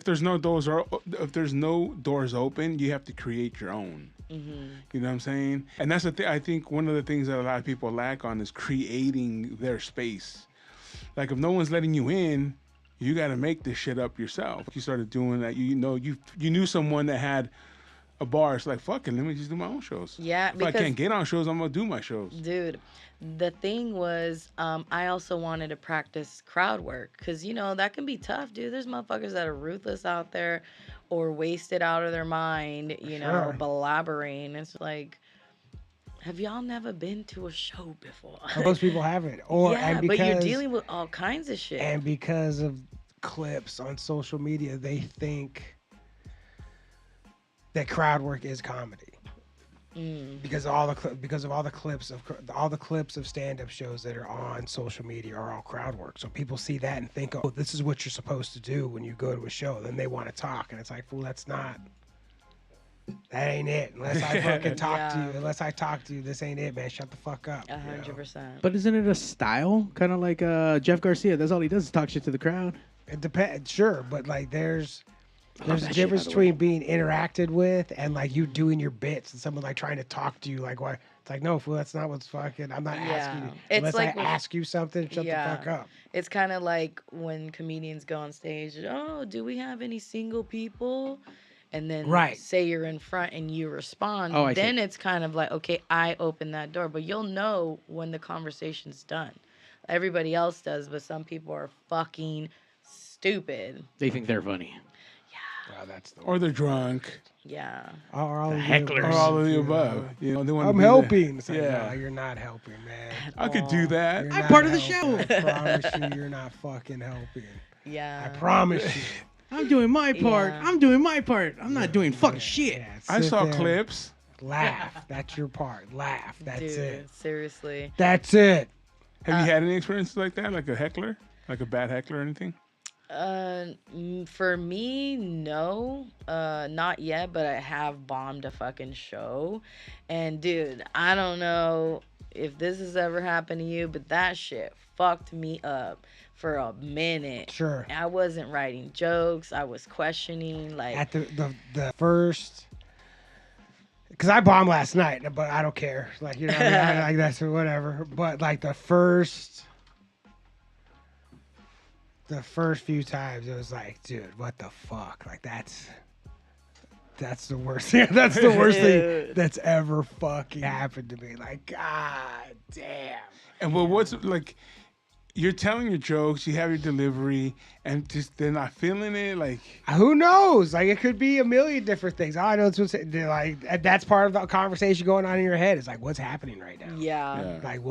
there's no doors or if there's no doors open, you have to create your own. You know what I'm saying? And that's the thing. I think one of the things that a lot of people lack on is creating their space. Like if no one's letting you in, you got to make this shit up yourself. You started doing that. You knew someone that had a bar. It's like, fuck it, let me just do my own shows. Yeah, if I can't get on shows, I'm gonna do my shows. Dude, the thing was, I also wanted to practice crowd work because, you know, that can be tough, dude. There's motherfuckers that are ruthless out there or wasted out of their mind, you know, blabbering. It's like, have y'all never been to a show before? Most people haven't. Or, yeah, and because, but you're dealing with all kinds of shit. And because of clips on social media, they think that crowd work is comedy. Because of all the clips of stand-up shows that are on social media are all crowd work. So people see that and think, oh, this is what you're supposed to do when you go to a show. Then they want to talk, and it's like, fool, that ain't it. Unless I fucking talk to you. Unless I talk to you, this ain't it, man. Shut the fuck up. 100%. But isn't it a style? Kind of like Jeff Garcia. That's all he does is talk shit to the crowd. It depends, sure, but like there's a that difference shit, by the way. between being interacted with and like you doing your bits and someone like trying to talk to you. Like, why? It's like, no, fool, that's not what's fucking. I'm not asking you. It's Unless like I ask you something, shut the fuck up. It's kind of like when comedians go on stage. Oh, do we have any single people? And then say you're in front and you respond. Oh, I then see. it's kind of like, okay, I open that door, but you'll know when the conversation's done. Everybody else does, but some people are fucking stupid. They think they're funny. Oh, that's the Or they're drunk. Yeah. Or all of the hecklers. Or all of the above. You know, they want I'm to helping. It's like, Yeah. no, you're not helping, man. I could do that. You're I'm not part of the helping. show. I promise you, you're not fucking helping. Yeah. I promise you. I'm doing my part. Yeah. I'm doing my part. I'm not doing fucking shit. Yeah, I sit saw there, clips. Laugh. That's your part. Laugh. That's Dude, it. seriously. That's it. Have you had any experiences like that? Like a heckler? Like a bad heckler or anything? For me, no, not yet, but I have bombed a fucking show. And dude, I don't know if this has ever happened to you, but that shit fucked me up for a minute. Sure. I wasn't writing jokes. I was questioning, like, At the first, because I bombed last night, but I don't care. Like, you know, like that's whatever. But like the first few times, it was like, dude, what the fuck? Like that's the worst thing. That's the worst thing that's ever fucking happened to me. Like, god damn. And well, what's like, you're telling your jokes, you have your delivery, and just they're not feeling it. Like, Who knows? Like, it could be a million different things. All I know is like that's part of the conversation going on in your head. It's like, what's happening right now? yeah. Like,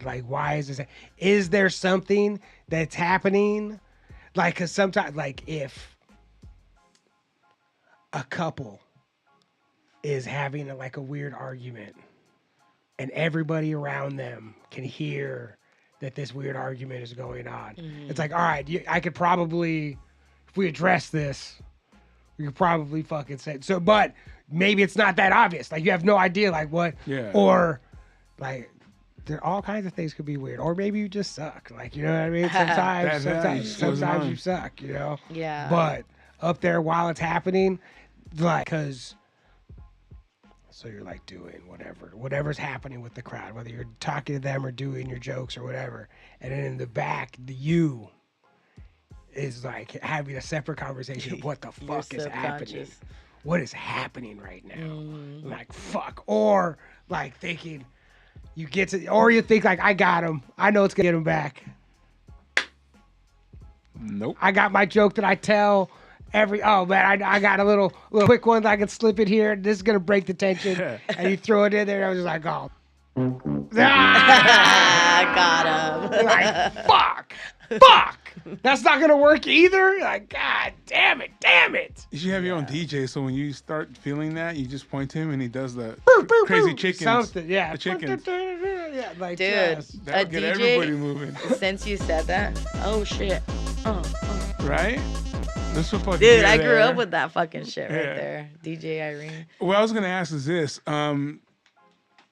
like, why is this? Is there something that's happening? Like, because sometimes, like, if a couple is having like a weird argument and everybody around them can hear that this weird argument is going on, it's like, all right, I could probably, if we address this, we could probably fucking say so. But maybe it's not that obvious. Like, you have no idea, like, what, or like, there all kinds of things could be weird, or maybe you just suck. Like, you know what I mean? Sometimes you suck. You know? Yeah. But up there while it's happening, like, because. So you're like doing whatever's happening with the crowd, whether you're talking to them or doing your jokes or whatever. And then in the back, you is like having a separate conversation of what the fuck is happening. What is happening right now? Like, fuck. Or like thinking you get to, or you think like, I got him. I know it's gonna get him back. nope. I got my joke that I tell. Oh man, I got a little quick one that I can slip it here. This is gonna break the tension, and you throw it in there. And I was just like, oh, I got him. like fuck, that's not gonna work either. Like, god damn it. You should have your own DJ, so when you start feeling that, you just point to him and he does the Boop, boop, crazy boop. chickens. Something, yeah. The chickens. Yeah, like, Dude, just- That'll a get DJ, everybody moving. since you said that, oh shit. Right? This will fucking Dude, get I grew there. up with that fucking shit right Yeah. there. DJ Irene. What I was gonna ask is this: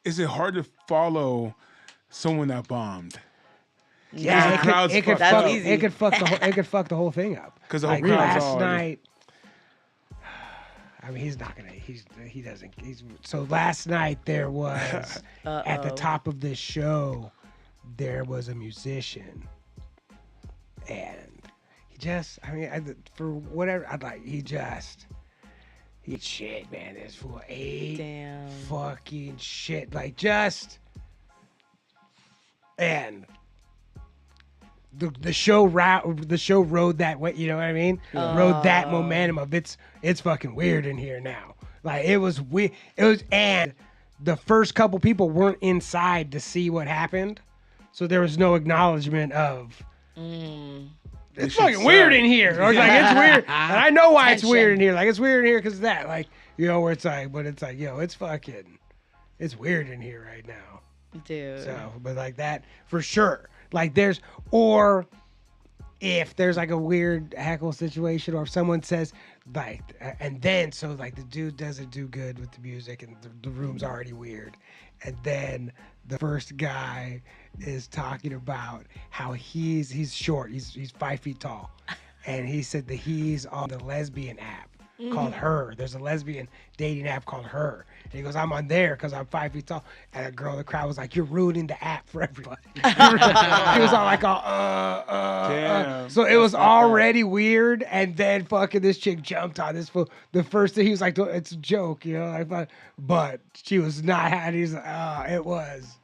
is it hard to follow someone that bombed? Yeah, the crowd's it could fucked fuck. up. easy. It could fuck the whole. It could fuck the whole thing up. 'Cause the whole like crowd's last all- night. I mean, he's not gonna. He doesn't. So last night there was at the top of this show, there was a musician, and he just. I mean, for whatever. I'd like. He shit, man. This fool ate Damn. fucking shit. Like just. And the show rode that way, you know what I mean? Rode that momentum of it's fucking weird in here now. Like it was weird. And the first couple people weren't inside to see what happened, so there was no acknowledgement of. It's fucking weird in here. Or like it's weird, and I know why it's weird in here. Like it's weird in here because of that. Like where it's like, but it's like, it's weird in here right now. Dude. So, but like that for sure. Like or if there's like a weird heckle situation, or if someone says like, and then so like the dude doesn't do good with the music, and the room's already weird, and then the first guy is talking about how he's short, he's 5 feet tall, and he said that he's on the lesbian app called Her. There's a lesbian dating app called Her. And he goes, I'm on there because I'm 5 feet tall. And a girl in the crowd was like, you're ruining the app for everybody. He was all like, Damn, so it was already weird. And then fucking this chick jumped on this fool. The first thing he was like, it's a joke, you know. But she was not happy. He's like, it was.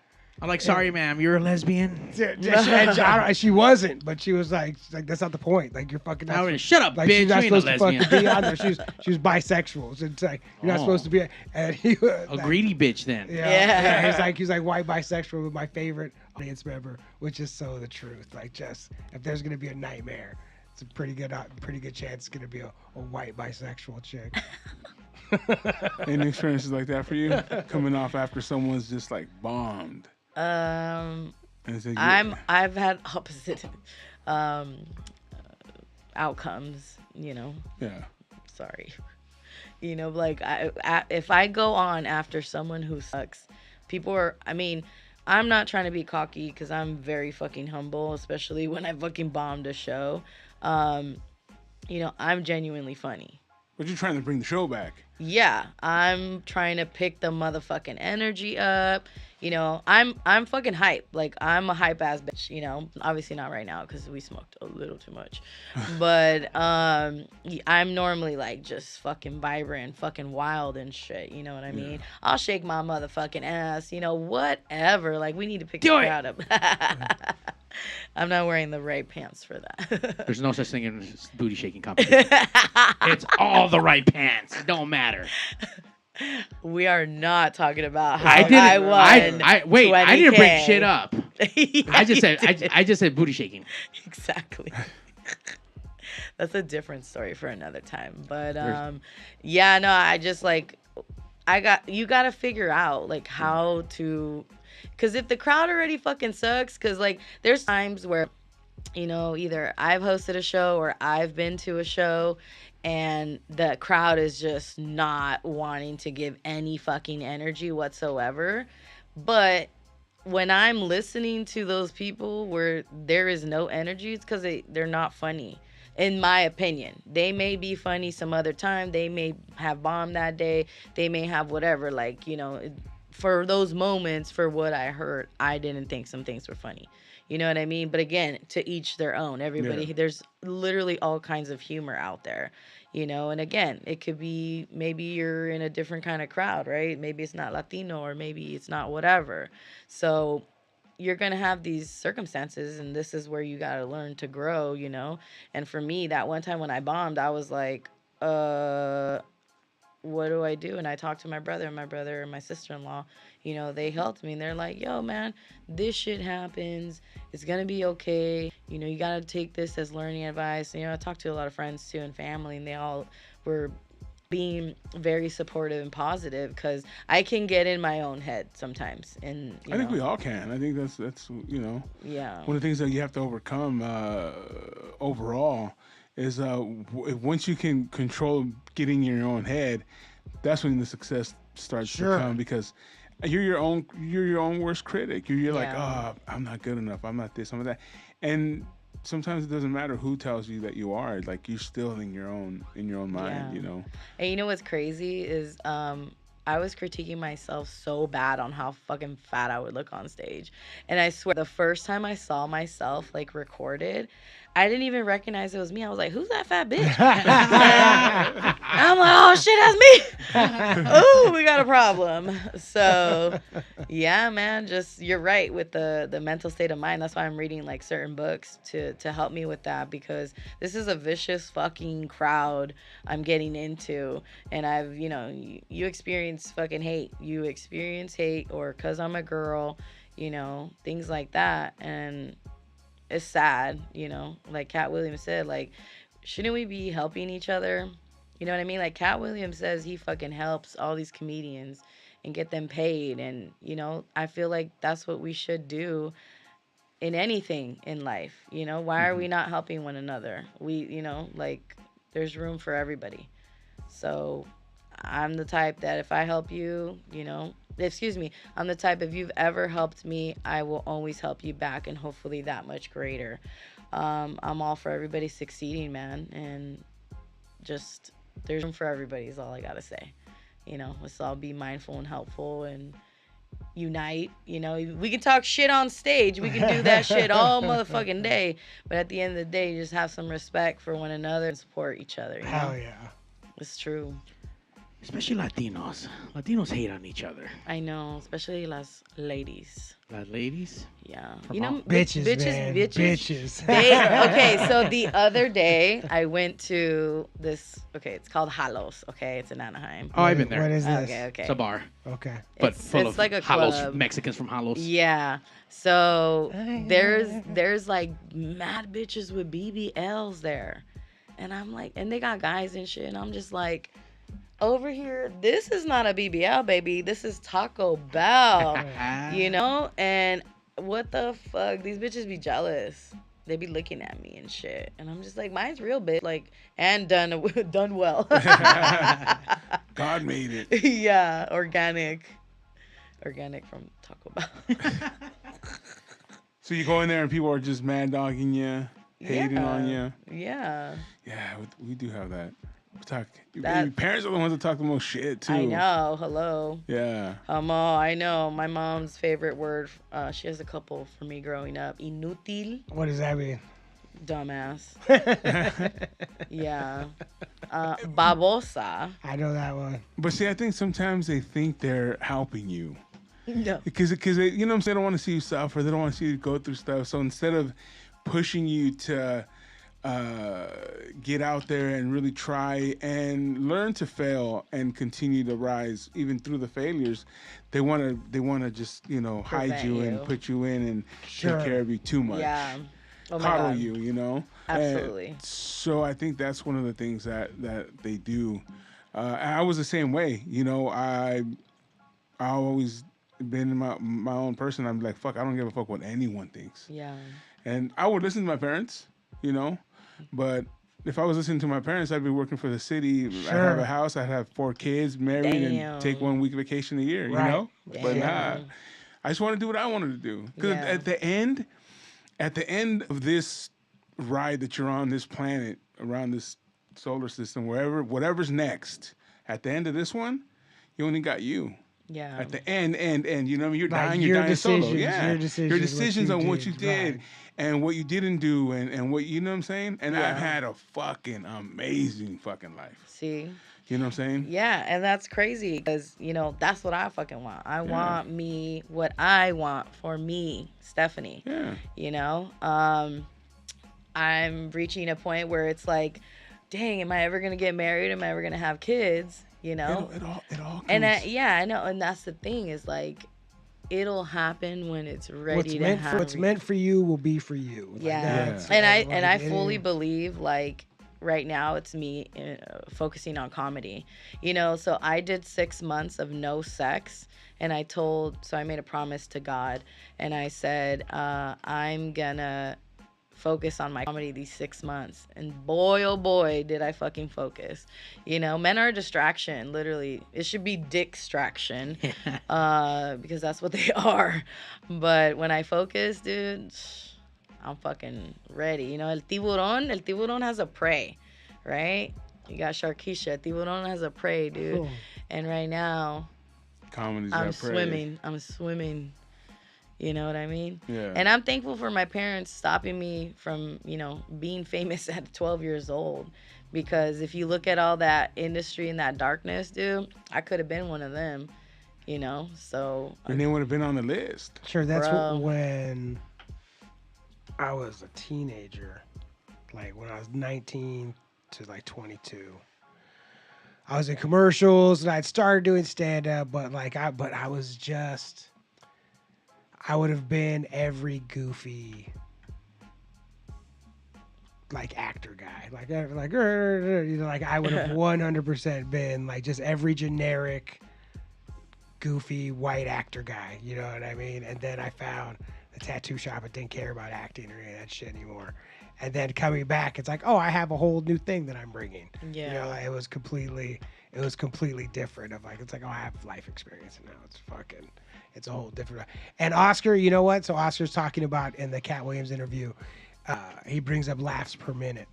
I'm like, sorry, ma'am, you're a lesbian. She wasn't, but she was like, that's not the point. Like you're fucking. Shut up, like, bitch. She's not you ain't supposed a to lesbian. fucking be on there. She was bisexual. So it's like you're not supposed to be. And he was A greedy bitch then. Yeah. He's like white bisexual with my favorite audience member, which is so the truth. Like just if there's gonna be a nightmare, it's a pretty good chance it's gonna be a white bisexual chick. Any experiences like that for you? Coming off after someone's just like bombed. I've had opposite outcomes, you know. Yeah. Sorry. You know, like if I go on after someone who sucks, I'm not trying to be cocky because I'm very fucking humble, especially when I fucking bombed a show. You know, I'm genuinely funny. But you're trying to bring the show back. Yeah, I'm trying to pick the motherfucking energy up. You know, I'm fucking hype. Like, I'm a hype ass bitch, you know. Obviously not right now because we smoked a little too much. But I'm normally like just fucking vibrant, fucking wild and shit. You know what I mean? I'll shake my motherfucking ass, you know, whatever. Like, we need to pick the crowd up. I'm not wearing the right pants for that. There's no such thing as booty shaking competition. It's all the right pants. It don't matter. We are not talking about how I won. Wait, I didn't bring shit up. Yeah, I just said booty shaking. Exactly. That's a different story for another time. But yeah, no, I just like you got to figure out like how to, because if the crowd already fucking sucks, because like there's times where, you know, either I've hosted a show or I've been to a show and the crowd is just not wanting to give any fucking energy whatsoever. But when I'm listening to those people where there is no energy, it's because they're not funny. In my opinion, they may be funny some other time. They may have bombed that day. They may have whatever. Like, you know, for those moments, for what I heard, I didn't think some things were funny. You know what I mean? But again, to each their own. Everybody, there's literally all kinds of humor out there, you know? And again, it could be maybe you're in a different kind of crowd, right? Maybe it's not Latino or maybe it's not whatever. So you're going to have these circumstances, and this is where you got to learn to grow, you know? And for me, that one time when I bombed, I was like, what do I do? And I talked to my brother and my sister-in-law, you know, they helped me. And they're like, yo, man, this shit happens. It's going to be okay. You know, you got to take this as learning advice. And, you know, I talked to a lot of friends, too, and family, and they all were being very supportive and positive because I can get in my own head sometimes. And I think we all can. I think that's you know, one of the things that you have to overcome overall is once you can control getting in your own head, that's when the success starts to come. Because You're your own worst critic. You're like, Yeah. oh, I'm not good enough. I'm not this. I'm not that. And sometimes it doesn't matter who tells you that you are. Like you're still in your own mind. Yeah. You know. And you know what's crazy is I was critiquing myself so bad on how fucking fat I would look on stage. And I swear the first time I saw myself like recorded, I didn't even recognize it was me. I was like, who's that fat bitch? And I'm like, oh shit, that's me. Oh, we got a problem. So yeah, man, just you're right with the mental state of mind. That's why I'm reading like certain books to help me with that, because this is a vicious fucking crowd I'm getting into. And I've, you experience fucking hate. You experience hate, or cause I'm a girl, things like that. And it's sad, like Cat Williams said, like, shouldn't we be helping each other? You know what I mean? Like Cat Williams says he fucking helps all these comedians and get them paid. And, I feel like that's what we should do in anything in life. Why are we not helping one another? We, like, there's room for everybody. So I'm the type that if I help you, I'm the type, if you've ever helped me, I will always help you back, and hopefully that much greater. I'm all for everybody succeeding, man. And just, there's room for everybody is all I gotta say. Let's all be mindful and helpful and unite. We can talk shit on stage. We can do that shit all motherfucking day. But at the end of the day, just have some respect for one another and support each other. Hell yeah. It's true. Especially Latinos. Latinos hate on each other. I know, especially las ladies. Las ladies? Yeah. Bitches, man. Bitches. Okay, so the other day I went to this, it's called Halos, it's in Anaheim. Oh, I've been there. What is this? Okay. It's a bar. Okay. But It's full of like a Halos, club. Mexicans from Halos. Yeah. So there's like mad bitches with BBLs there. And I'm like, and they got guys and shit. And I'm just like, over here, this is not a BBL, baby. This is Taco Bell, And what the fuck? These bitches be jealous. They be looking at me and shit. And I'm just like, mine's real, bitch. Like, and done well. God made it. Yeah, organic from Taco Bell. So you go in there and people are just mad dogging you, hating on you. Yeah. Yeah, we do have that. That- Parents are the ones that talk the most shit too. I know. Hello. Yeah. I know. My mom's favorite word, she has a couple for me growing up. Inútil. What does that mean? Dumbass. Yeah. Babosa. I know that one. But see, I think sometimes they think they're helping you. No. Because they, you know what I'm saying, they don't want to see you suffer. They don't want to see you go through stuff. So instead of pushing you to get out there and really try and learn to fail and continue to rise even through the failures, they want to just hide you and put you in and Sure. take care of you too much. Yeah. Oh my Coddle God. you. Absolutely. And so I think that's one of the things that they do. I was the same way. I always been my own person. I'm like, fuck, I don't give a fuck what anyone thinks. Yeah. And I would listen to my parents, but if I was listening to my parents, I'd be working for the city. Sure. I'd have a house. I'd have 4 kids, married, Damn. and take 1 week vacation a year, Right. But nah, I just want to do what I wanted to do. Because Yeah. at the end of this ride that you're on, this planet, around this solar system, whatever's next, at the end of this one, you only got you. Yeah. At the end, you're Like dying, your you're dying solo. decisions, Yeah. your decisions, on what what you you did, did right. and what you didn't do and what, you know what I'm saying? And Yeah. I've had a fucking amazing fucking life. See? You know what I'm saying? Yeah, and that's crazy because, that's what I fucking want. I want me what I want for me, Stephanie. Yeah. I'm reaching a point where it's like, dang, am I ever going to get married? Am I ever going to have kids? It all comes. And I know. And that's the thing is like, it'll happen when it's ready to happen. What's meant for you will be for you. Like, Yeah. that's- And I it fully is. believe like right now it's me focusing on comedy, so I did 6 months of no sex, and I made a promise to God, and I said, I'm gonna focus on my comedy these 6 months. And boy, oh boy, did I fucking focus. You know, men are a distraction, literally. It should be distraction, because that's what they are. But when I focus, dude, I'm fucking ready. You know, el tiburón has a prey, right? You got Shar.keisha. Tiburón has a prey, dude. Oh. And right now, Comedy's I'm that prey. swimming. I'm swimming. You know what I mean? Yeah. And I'm thankful for my parents stopping me from, you know, being famous at 12 years old. Because if you look at all that industry and that darkness, dude, I could have been one of them, you know? So. Your name would have been on the list. Sure, that's Bro. when I was a teenager, like when I was 19 to like 22. I was in commercials and I'd started doing stand up, but I was just, I would have been every goofy like actor guy, like you know, like I would have 100% been like just every generic goofy white actor guy, you know what I mean? And then I found a tattoo shop and didn't care about acting or any of that shit anymore. And then coming back, it's like, oh, I have a whole new thing that I'm bringing. Yeah. You know, like, it was completely different. Of like, it's like, oh, I have life experience, and now it's a whole different. And Oscar, you know what? So Oscar's talking about in the Cat Williams interview, he brings up laughs per minute,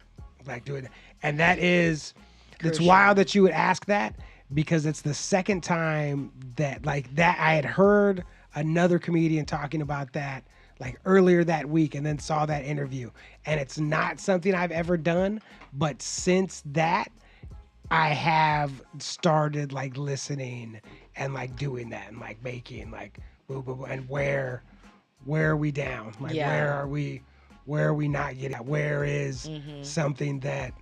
like doing, and that is, it's Crucial. wild that you would ask that, because it's the second time that like that I had heard another comedian talking about that like earlier that week, and then saw that interview. And it's not something I've ever done, but since that, I have started like listening and like doing that and like making like boo boo boo, and where are we down? Like Yeah. where are we not getting at? Where is something that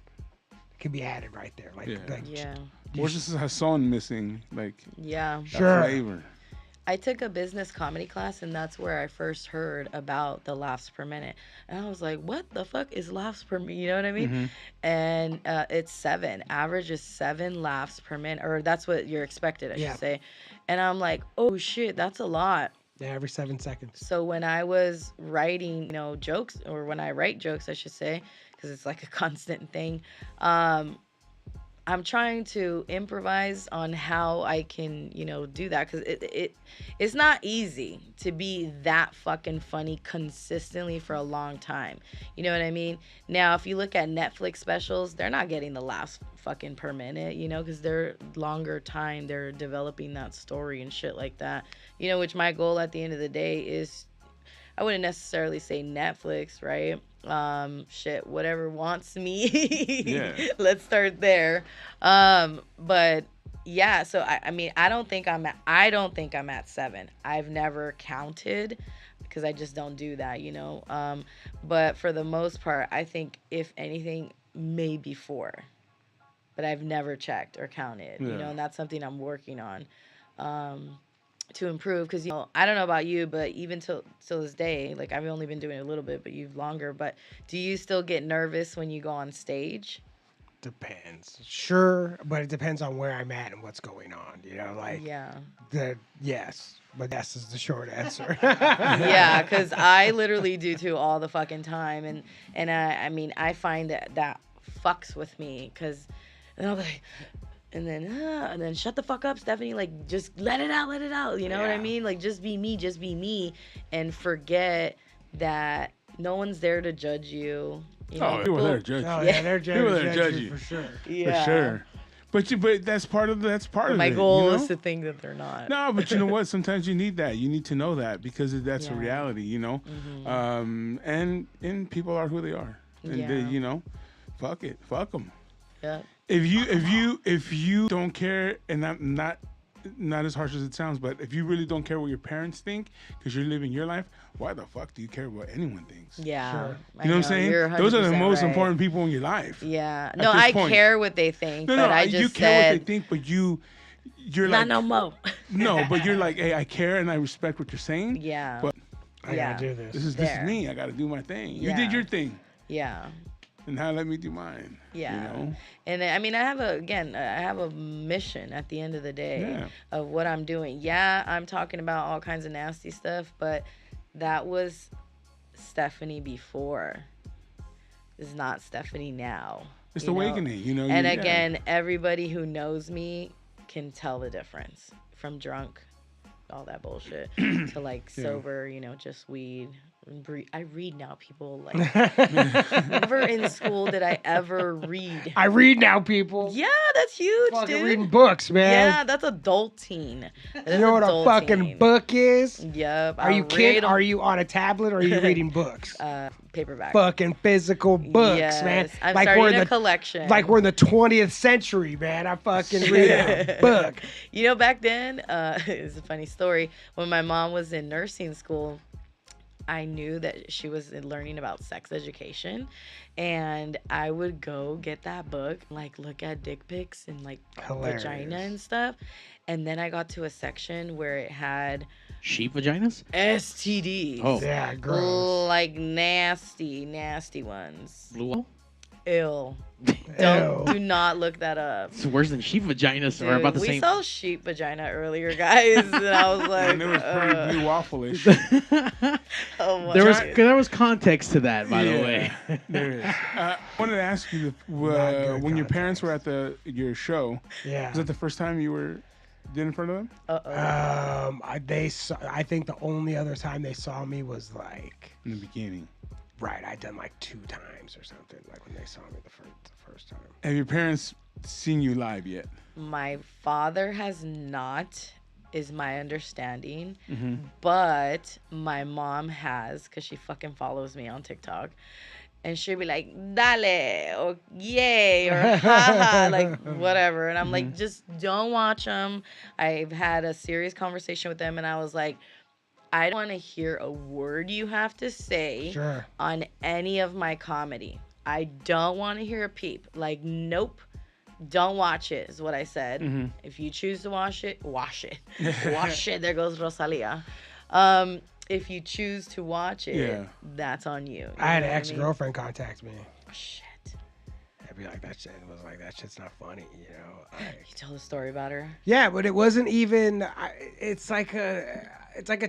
can be added right there? Like, Yeah. Yeah. Where's this Hassan missing? Like Yeah. that Sure. flavor. I took a business comedy class, and that's where I first heard about the laughs per minute. And I was like, what the fuck is laughs per minute? You know what I mean? And it's 7. Average is 7 laughs per minute, or that's what you're expected, I Yeah. should say. And I'm like, oh shit, that's a lot. Yeah, every 7 seconds. So when I was writing, you know, jokes, or when I write jokes, I should say, because it's like a constant thing, I'm trying to improvise on how I can, you know, do that, because it's not easy to be that fucking funny consistently for a long time. You know what I mean? Now, if you look at Netflix specials, they're not getting the last fucking per minute, you know, because they're longer time. They're developing that story and shit like that. You know, which my goal at the end of the day is, I wouldn't necessarily say Netflix, right? Shit, whatever wants me. Yeah. Let's start there. But yeah, so I mean, I don't think I'm at 7. I've never counted, because I just don't do that, you know. But for the most part, I think if anything, maybe 4. But I've never checked or counted, you Yeah. know, and that's something I'm working on. To improve, because, you know, I don't know about you, but even till this day, like, I've only been doing it a little bit, but you've longer. But do you still get nervous when you go on stage? Depends. Sure, but it depends on where I'm at and what's going on. You know, like Yeah. yes, but yes is the short answer. Yeah, because I literally do too all the fucking time, and I mean, I find that fucks with me, because I'm like, and then shut the fuck up, Stephanie, like, just let it out, you know what I Yeah. mean? Like, just be me, and forget that no one's there to judge you. You know, Oh, people are there to judge Oh you. yeah, they're People that judging judge you you. for sure. yeah. For sure. But that's part of My it. goal you know? is to think that they're not. No, but you know what? Sometimes you need that. You need to know that, because that's a Yeah. reality, you know. And people are who they are, and they, Yeah. you know, fuck them. Yeah. If you don't care, and not as harsh as it sounds, but if you really don't care what your parents think, because you're living your life, why the fuck do you care what anyone thinks? Yeah. Sure. I You know what I'm know, saying? you're Those are the 100% most right. important people in your life. Yeah. at No, this I point. care what they think, No, but I you just care said, what they think, but you're not like no more. no, but you're like, hey, I care and I respect what you're saying. Yeah. But I Yeah. gotta do this. this is There. me. I got to do my thing. You Yeah. did your thing, Yeah. and now let me do mine. Yeah. You know? And I mean, I have a mission at the end of the day Yeah. of what I'm doing. Yeah, I'm talking about all kinds of nasty stuff, but that was Stephanie before. is not Stephanie now. It's you know? awakening, you know. And yeah. again, everybody who knows me can tell the difference from drunk, all that bullshit, to like sober, you know, just weed. I read now, people. Like, never in school did I ever read. I read now, people. Yeah, that's huge, Fucking dude. reading books, man. Yeah, that's adulting. You know what a fucking book is? Yep. Are you kidding? Are you on a tablet or are you reading books? Paperback. Fucking physical books, Yes. man. I'm like starting we're in a the collection. Like we're in the 20th century, man. I fucking read a book. You know, back then, it's a funny story. When my mom was in nursing school, I knew that she was learning about sex education, and I would go get that book, like look at dick pics and like vagina and stuff. And then I got to a section where it had sheep vaginas, STDs. Oh, yeah, gross. Like nasty ones. Blue whale? Ill. Ew. Do not look that up. It's worse than sheep vaginas. Dude, Or about the we same. saw sheep vagina earlier, guys, and I was like, And it was pretty blue waffle-ish. oh my There was context to that, by the way. There is. I wanted to ask you, good when your parents were at your show, Yeah. was that the first time you did in front of them? I think the only other time they saw me was like In the beginning. right. I'd done like 2 times or something. Like when they saw me the first time. Have your parents seen you live yet? My father has not, is my understanding, Mm-hmm. but my mom has, because she fucking follows me on TikTok. And she'll be like, dale, or yay, or haha, like whatever. And I'm like, just don't watch them. I've had a serious conversation with them, and I was like, I don't want to hear a word you have to say Sure. on any of my comedy. I don't want to hear a peep. Like, nope. Don't watch it, is what I said. Mm-hmm. If you choose to watch it, wash it. Wash it. There goes Rosalia. If you choose to watch it, that's on you. You I had know an what ex-girlfriend contact me. Shit. I'd be like, that shit's not funny, you know. You tell the story about her? Yeah, but it wasn't even. It's like a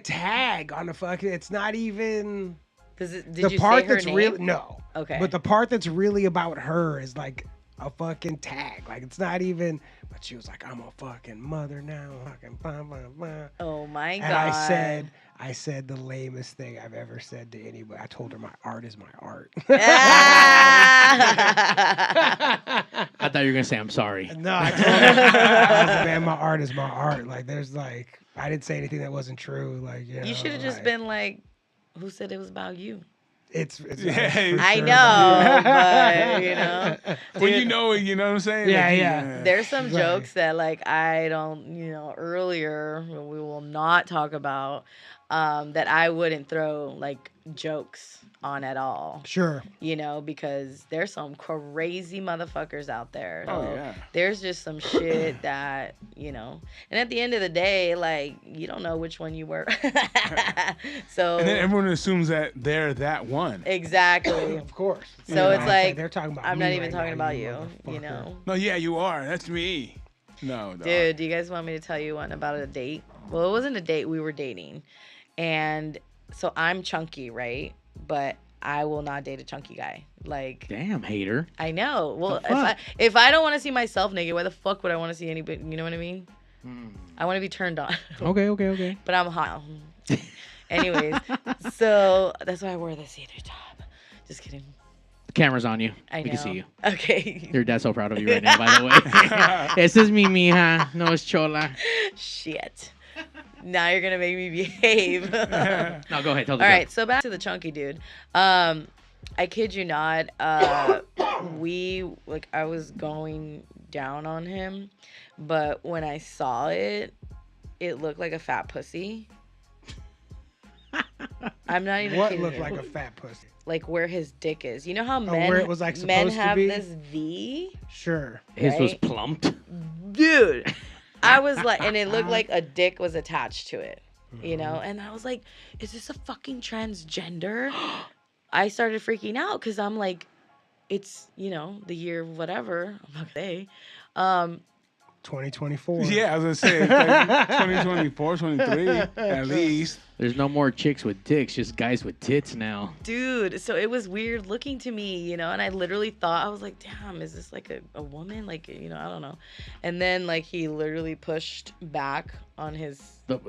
tag on the fucking. It's not even. Did The you part say her that's name? really no. Okay. But the part that's really about her is like a fucking tag. Like it's not even. But she was like, I'm a fucking mother now. Fucking blah blah blah. Oh my God. And I said the lamest thing I've ever said to anybody. I told her my art is my art. I thought you were gonna say I'm sorry. No, I told her, I was like, man, my art is my art. Like, there's like, I didn't say anything that wasn't true. Like, You should have just like, been like, who said it was about you? It's Yeah, for I sure. know, but you know. When you know it, you know what I'm saying? Yeah, Like, yeah. There's some Right. jokes that like I don't, earlier we will not talk about that I wouldn't throw like jokes on at all. Sure. Because there's some crazy motherfuckers out there. Oh, So yeah. There's just some shit that, and at the end of the day, like, you don't know which one you were. So And then everyone assumes that they're that one. exactly. Of course. So it's like, they're talking about I'm me not even right talking now, about you, motherfucker. No, yeah, you are. That's me. No, dog. Dude, do you guys want me to tell you one about a date? Well, it wasn't a date. We were dating. And so I'm chunky, right? But I will not date a chunky guy. Like, Damn, hater. I know. Well, The fuck? if I don't want to see myself naked, why the fuck would I want to see anybody? You know what I mean? I want to be turned on. Okay. But I'm hot. Anyways, so that's why I wore the see-through top. Just kidding. The camera's on you. I know. We can see you. Okay. Your dad's so proud of you right now, by the way. This is mi mija. No, es chola. Shit. Now you're gonna make me behave. No, go ahead. Tell the All joke. right, so back to the chunky dude. I kid you not. I was going down on him, but when I saw it, it looked like a fat pussy. I'm not even What kidding looked you. like a fat pussy? Like where his dick is. You know how where it was, like, men supposed to have be? this V? Sure. His was right? plumped. Dude. I was like, and it looked like a dick was attached to it, and I was like, is this a fucking transgender? I started freaking out because I'm like, it's, the year whatever, I'm not gonna say. 2024. Yeah, I was gonna say it's like 2024, 23 at least. There's no more chicks with dicks, just guys with tits now. Dude, so it was weird looking to me, you know, and I literally thought, I was like, damn, is this like a woman? Like, you know, I don't know. And then, like, he literally pushed back on his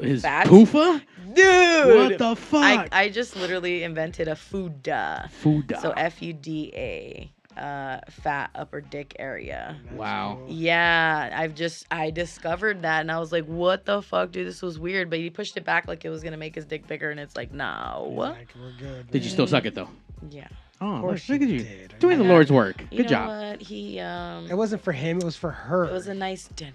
His fat. poofa? Dude! What the fuck? I just literally invented a fuda. Fuda. So Fuda. Fat upper dick area. Wow. Yeah, I discovered that and I was like, what the fuck, dude? This was weird. But he pushed it back like it was gonna make his dick bigger, and it's like, no. Like, we're good. Did you still suck it though? Yeah. Oh, course look at you you. did. Doing the Yeah. Lord's work. You Good know job. what? He It wasn't for him. It was for her. it was a nice dinner.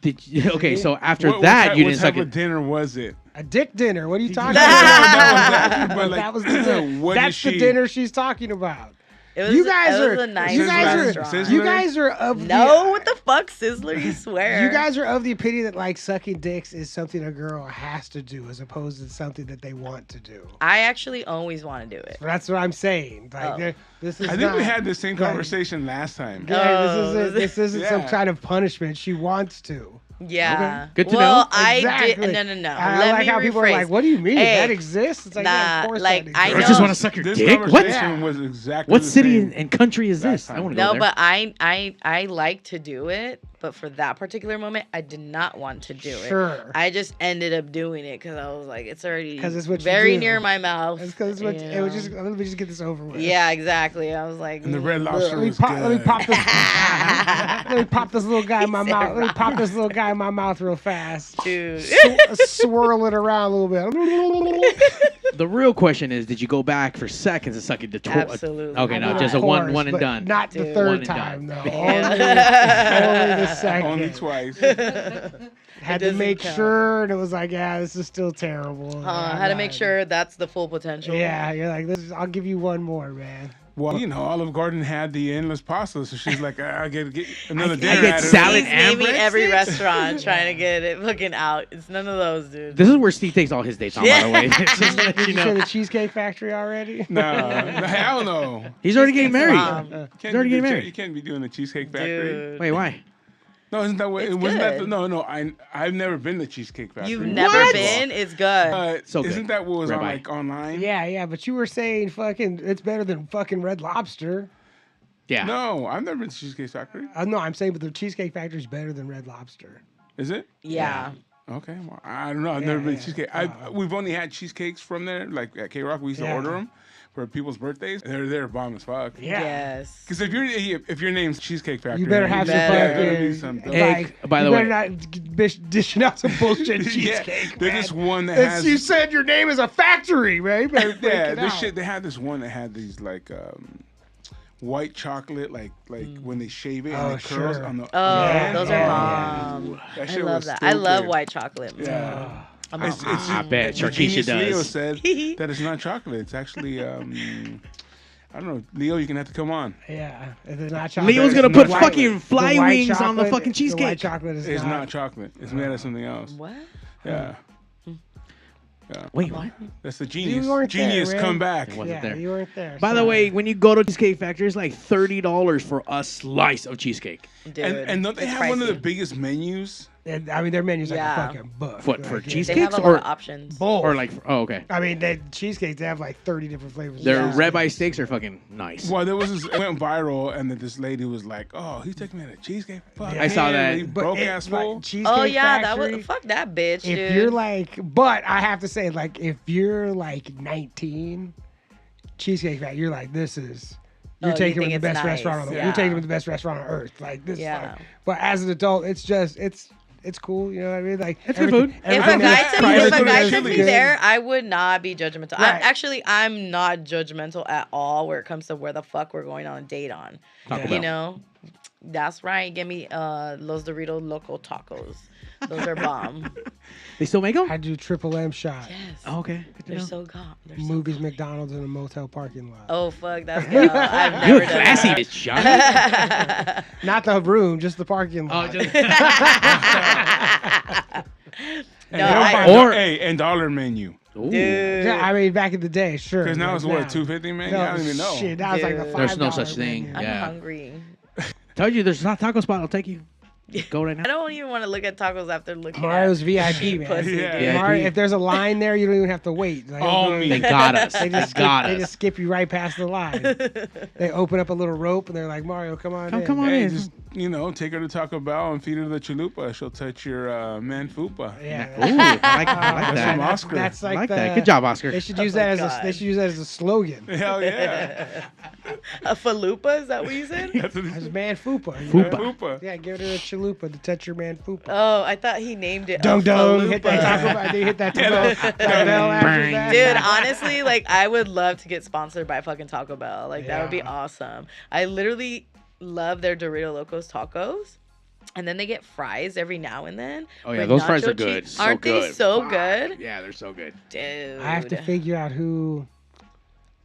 Did you, okay, so after What that, you what didn't type suck of it. dinner was it? a dick dinner. What are you talking No, about? that was but like, That was the dinner. what That's did the she? dinner she's talking about. It was, You guys it are was a nice you guys restaurant. Sizzler? you guys are of No, what the fuck, Sizzler? You swear? you guys are of the opinion that like sucking dicks is something a girl has to do as opposed to something that they want to do. I actually always want to do it. That's what I'm saying. Like Oh. this is I think not, we had the same like, conversation last time. yeah, Oh, this isn't some yeah. kind of punishment. She wants to. Yeah. Good to well, know. I Exactly. did. No. I Let like me how rephrase. people are like, "What do you mean Hey, that exists?" It's like, yeah, of nah, course like, that I exists. Girls know- just want to suck your This dick? What? conversation was exactly What the city same. and country is this? Last I want to time. go No, there. but I like to do it, but for that particular moment, I did not want to do it. Sure. I just ended up doing it because I was like, it's already 'Cause it's what you very do. near my mouth. It's because you it was know? just let me just get this over with. Yeah, exactly. I was like, And the Red ugh. Lobster Let me was pop. good. Let me pop this. Let me pop this little guy in my He mouth. said Let me pop this little guy in my mouth real fast. Dude. Swirl it around a little bit. The real question is, did you go back for seconds and suck it to Absolutely. Okay, I no, mean, just a Of one course, and but done. Not the Dude. third One and time, done. though. Yeah. Only the second. Only twice. Had It to doesn't make count. sure, and it was like, yeah, this is still terrible. I had to make sure that's the full potential. Yeah, you're like, I'll give you one more, man. Well, you know, Olive Garden had the endless pasta, so she's like, I get another dinner. get out of it. salad He's and naming every breadsticks? restaurant trying to get it fucking out. It's none of those, dude. This is where Steve takes all his dates on, by the way. Just to let Did you you say know. the Cheesecake Factory already? No, hell no. He's already getting married. Can't He's already be getting doing- married. You can't be doing the Cheesecake Factory. Dude. Wait, why? No, isn't that what? It's Wasn't that? good. No. I've never been to Cheesecake Factory. You've never What? been? It's good. So good. Isn't that what was on Rabbi. like online? Yeah, but you were saying fucking, it's better than fucking Red Lobster. Yeah. No, I've never been to Cheesecake Factory. No, I'm saying, but the Cheesecake Factory is better than Red Lobster. Is it? Yeah. Okay. Well, I don't know. I've never been to yeah. Cheesecake. We've only had cheesecakes from there. Like at K Rock, we used to Yeah. order them for people's birthdays. They're bomb as fuck. Yeah. Yes. Because if your name's Cheesecake Factory, You better have some better. yeah, gotta be fucking. something. Hey, by you the better way- not dishing out some bullshit Yeah, cheesecake. there's man. this one that It's- has. you said your name is a factory, man. You better break Yeah, it this out. shit. They had this one that had these like white chocolate, like when they shave it Oh, and it curls sure. on the. Oh, Yeah. those Yeah. are bomb. That I shit love was that. I love stupid. white chocolate. Yeah. I'm It's, all- it's I bet the Shar.keisha genius Leo does. said that it's not chocolate. It's actually I don't know, Leo. You're gonna have to come on. Yeah, if it's not chocolate. Leo's It's gonna not put chocolate. fucking fly The white wings on the chocolate- fucking The white cheesecake. chocolate is It's not chocolate. It's made out of something else. What? Yeah. Wait, what? That's the genius. weren't there, Genius, man. come back. It wasn't Yeah, there. you weren't there. By the sorry. way, when you go to Cheesecake Factory, it's like $30 for a slice of cheesecake. Dude. And don't they it's have one of the pricey. biggest menus? I mean, their menu's like Yeah. a fucking book. What, for Like, They cheesecake? have a lot Or- of options. Both. Or like, oh, okay. I mean, they cheesecakes. They have like 30 different flavors. of Their Yeah. ribeye steaks are fucking nice. Well, there was this it went viral, and then this lady was like, "Oh, he's taking me to cheesecake." Fuck I saw him, that. he But broke it- ass like, fool. Cheesecake Oh yeah, that Factory, was fuck that bitch, dude. If you're like, but I have to say, like, if you're like 19, Cheesecake Factory, you're like, this is. You're Oh, you taking think them to the it's best nice, restaurant on the. yeah. You're taking them to the best restaurant on earth. Like this. Yeah. Is like, but as an adult, it's just it's cool. You know what I mean? Like It's good everything- food. if a everything guy that's took, price if a good guy is took me good. there, I would not be judgmental. Right. I'm not judgmental at all where it comes to where the fuck we're going on a date on. Taco You Bell. know, that's right. Give me Los Doritos Loco Tacos. Those are bomb. They still make them? I do triple M shot. Yes. Oh, okay. Good to They're know. so gone. They're so Movies, gone. McDonald's, in a motel parking lot. Oh fuck, that's good. I've never You're done classy, that. bitch, Johnny. Not the room, just the parking Oh, lot. just, And No, they don't I- buy Or- hey, and dollar menu. Ooh. Dude. Yeah, I mean, back in the day, sure. Because now like it's what, $2.50 menu? No, I don't even know. Shit, now it's like the Dude. $5 There's no such thing. menu. I'm Yeah. hungry. Told you there's not taco spot. I'll take you. Go right now. I don't even want to look at tacos after looking Mario's at VIP, man. pussy, Yeah. dude. Yeah. Mario, if there's a line there, you don't even have to wait. Like, Oh, they'll go- me. They got us. They They just, got they us. just skip you right past the line. They open up a little rope and they're like, Mario, come on in. Come on Hey, in. just take her to Taco Bell and feed her the chalupa. She'll touch your man fupa. Yeah. Ooh, I like That's that. from Oscar. That's I like like the, that. Good job, Oscar. They should use Oh my that as God. they should use that as a slogan. Hell yeah. A falupa? Is that what you said? That's what As it's man fupa. Man fupa. Yeah, give her a chalupa to touch your man fupa. Oh, I thought he named it. Dung a dung, falupa. hit that Taco Bell. They hit that Taco Bell after that. Dude, honestly, like I would love to get sponsored by fucking Taco Bell. Like that would be Yeah. awesome. I literally love their Dorito Locos tacos. And then they get fries every now and then. Oh, yeah, with those fries nacho are good. cheese. So Aren't they good. so Fuck. good? Yeah, they're so good. Dude. I have to figure out who.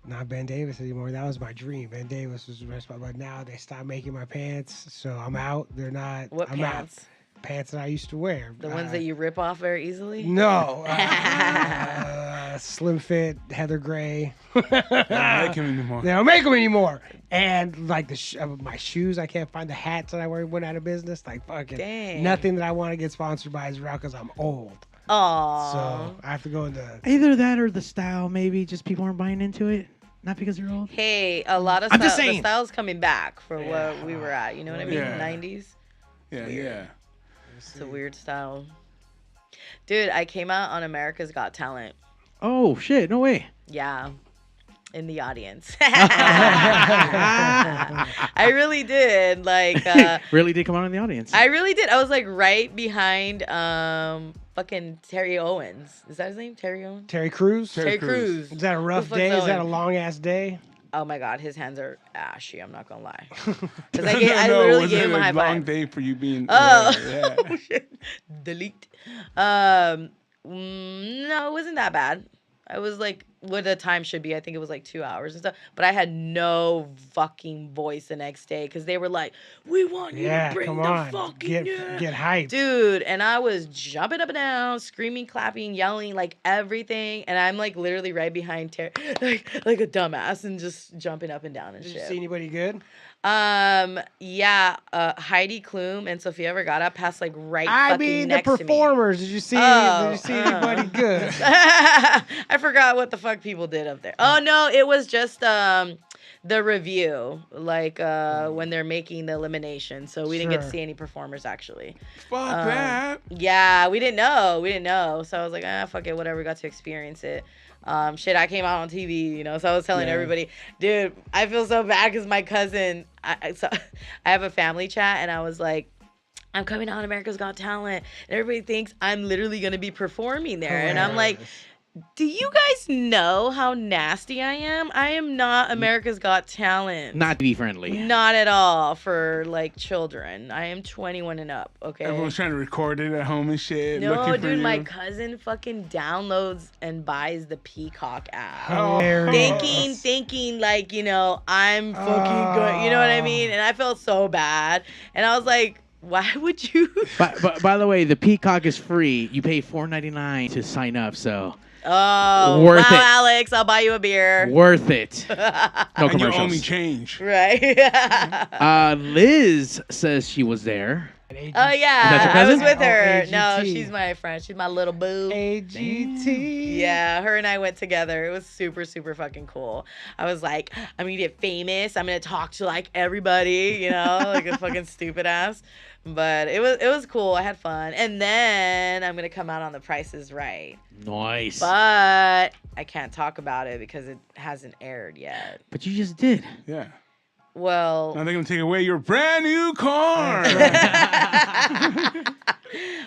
Not Ben Davis anymore. That was my dream. Ben Davis was the best part, but now they stopped making my pants, so I'm out. They're not. What I'm pants? Out. Pants that I used to wear. The ones that you rip off very easily? No. Slim Fit, Heather Gray. I don't like him anymore. They don't make them anymore. And like my shoes, I can't find the hats that I wear went out of business. Like fucking Dang. nothing that I want to get sponsored by is around because I'm old. Aw. So I have to go into. Either that or the style, maybe. Just people aren't buying into it. Not because you're old. Hey, a lot of I'm just the saying. style's coming back for Yeah. what we were at. You know what I mean? Yeah. 90s. Yeah, yeah. It's a weird style. Dude, I came out on America's Got Talent. Oh, shit. No way. Yeah. In the audience. I really did. Like, Really did come out in the audience. I really did. I was like right behind fucking Terry Owens. Is that his name? Terry Owens? Terry Crews. Terry Crews. Is that a rough fuck's day? Is that a Owen? long ass day? Oh my God, his hands are ashy. I'm not gonna lie. 'Cause No, I no, literally was gave it him a high long five. day for you being Oh. there? Yeah. Shit. Delete. No, it wasn't that bad. I was like what the time should be. I think it was like 2 hours and stuff. But I had no fucking voice the next day because they were like, "We want you Yeah, to bring come the on. fucking Get hyped. dude." And I was jumping up and down, screaming, clapping, yelling, like everything. And I'm like literally right behind Terry, like a dumbass, and just jumping up and down and Did you shit. see anybody good? Yeah, Heidi Klum and Sofia Vergara passed like right I fucking mean, the next to me. performers. Did you see? Oh, Did you see anybody good? I forgot what the fuck people did up there. Oh no, it was just the review, like when they're making the elimination. So we didn't get to Sure. see any performers actually. Fuck that. Yeah, we didn't know. So I was like, fuck it, whatever. We got to experience it. Shit, I came out on TV, you know. So I was telling Yeah. everybody, dude, I feel so bad because my cousin. I have a family chat, and I was like, I'm coming on America's Got Talent, and everybody thinks I'm literally gonna be performing there, and I'm like, do you guys know how nasty I am? I am not America's Got Talent. Not TV friendly. Not at all for like children. I am 21 and up. Okay. Everyone's trying to record it at home and shit. No, looking for dude, you. my cousin fucking downloads and buys the Peacock app. Hilarious. Thinking like, you know, I'm fucking good. You know what I mean? And I felt so bad. And I was like, why would you? But by the way, the Peacock is free. You pay $4.99 to sign up, so Oh, Worth wow, it. Alex, I'll buy you a beer. worth it. No and you owe me commercials. change. Right. Liz says she was there. Oh Is yeah, that your I was cousin? with her. Oh, No, AGT. she's my friend. She's my little boo. AGT. Yeah, her and I went together. It was super, super fucking cool. I was like, I'm gonna get famous. I'm gonna talk to like everybody, you know, like a fucking stupid ass. But it was cool. I had fun. And then I'm gonna come out on The Price is Right. Nice. But I can't talk about it because it hasn't aired yet. But you just did. Yeah. Well, Now they're gonna take away your brand new car.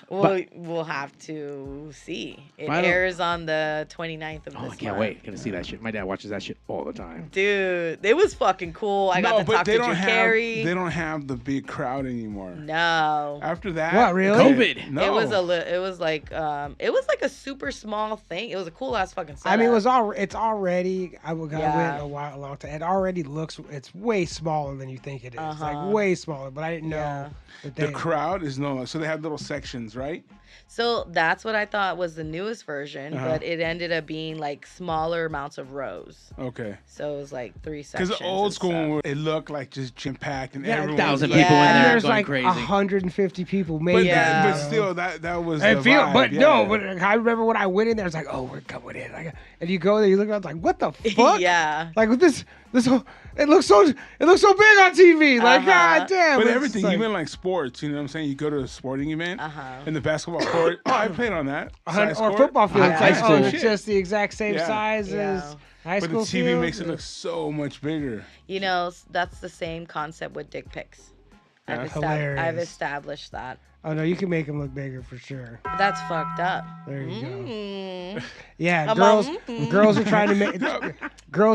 we'll have to see. It By the- airs on the 29th of this Oh, I can't month. wait. Gonna see that shit. My dad watches that shit all the time. Dude, it was fucking cool. I got to talk to Drew Carey. They don't have the big crowd anymore. No. After that, What, really? COVID. No. It was like a super small thing. It was a cool ass fucking setup. I mean, it's already. I went Yeah. a long time. It already looks. It's way smaller than you think it is. Uh-huh. Like way smaller. But I didn't know Yeah. that The they. crowd is no. So they have little sections, right? So that's what I thought was the newest version, Uh-huh. but it ended up being like smaller amounts of rows. Okay. So it was like 3 sections. Because the old and school stuff. one, it looked like just jam packed and Yeah, everyone. 1,000 was people Yeah. in And there there's going like crazy. 150 people, But, maybe. Yeah. but still, that was I the feel, vibe, but yeah. no, but I remember when I went in there, it's like, oh, we're coming in, like, and you go there, you look around, like, what the fuck? Yeah. Like with this whole, it looks so big on TV, like, god damn. But it's everything, like, even like sports, you know what I'm saying? You go to a sporting event, Uh-huh. and the basketball court, I played on that. or Size court. football field, it's High like, oh, school. it's just the exact same Yeah. size Yeah. as high But the school TV field. makes it look so much bigger. You know, that's the same concept with dick pics. Yeah. I've Hilarious. established that. Oh no, you can make them look bigger for sure. That's fucked up. There you go. Mm. Yeah, I'm girls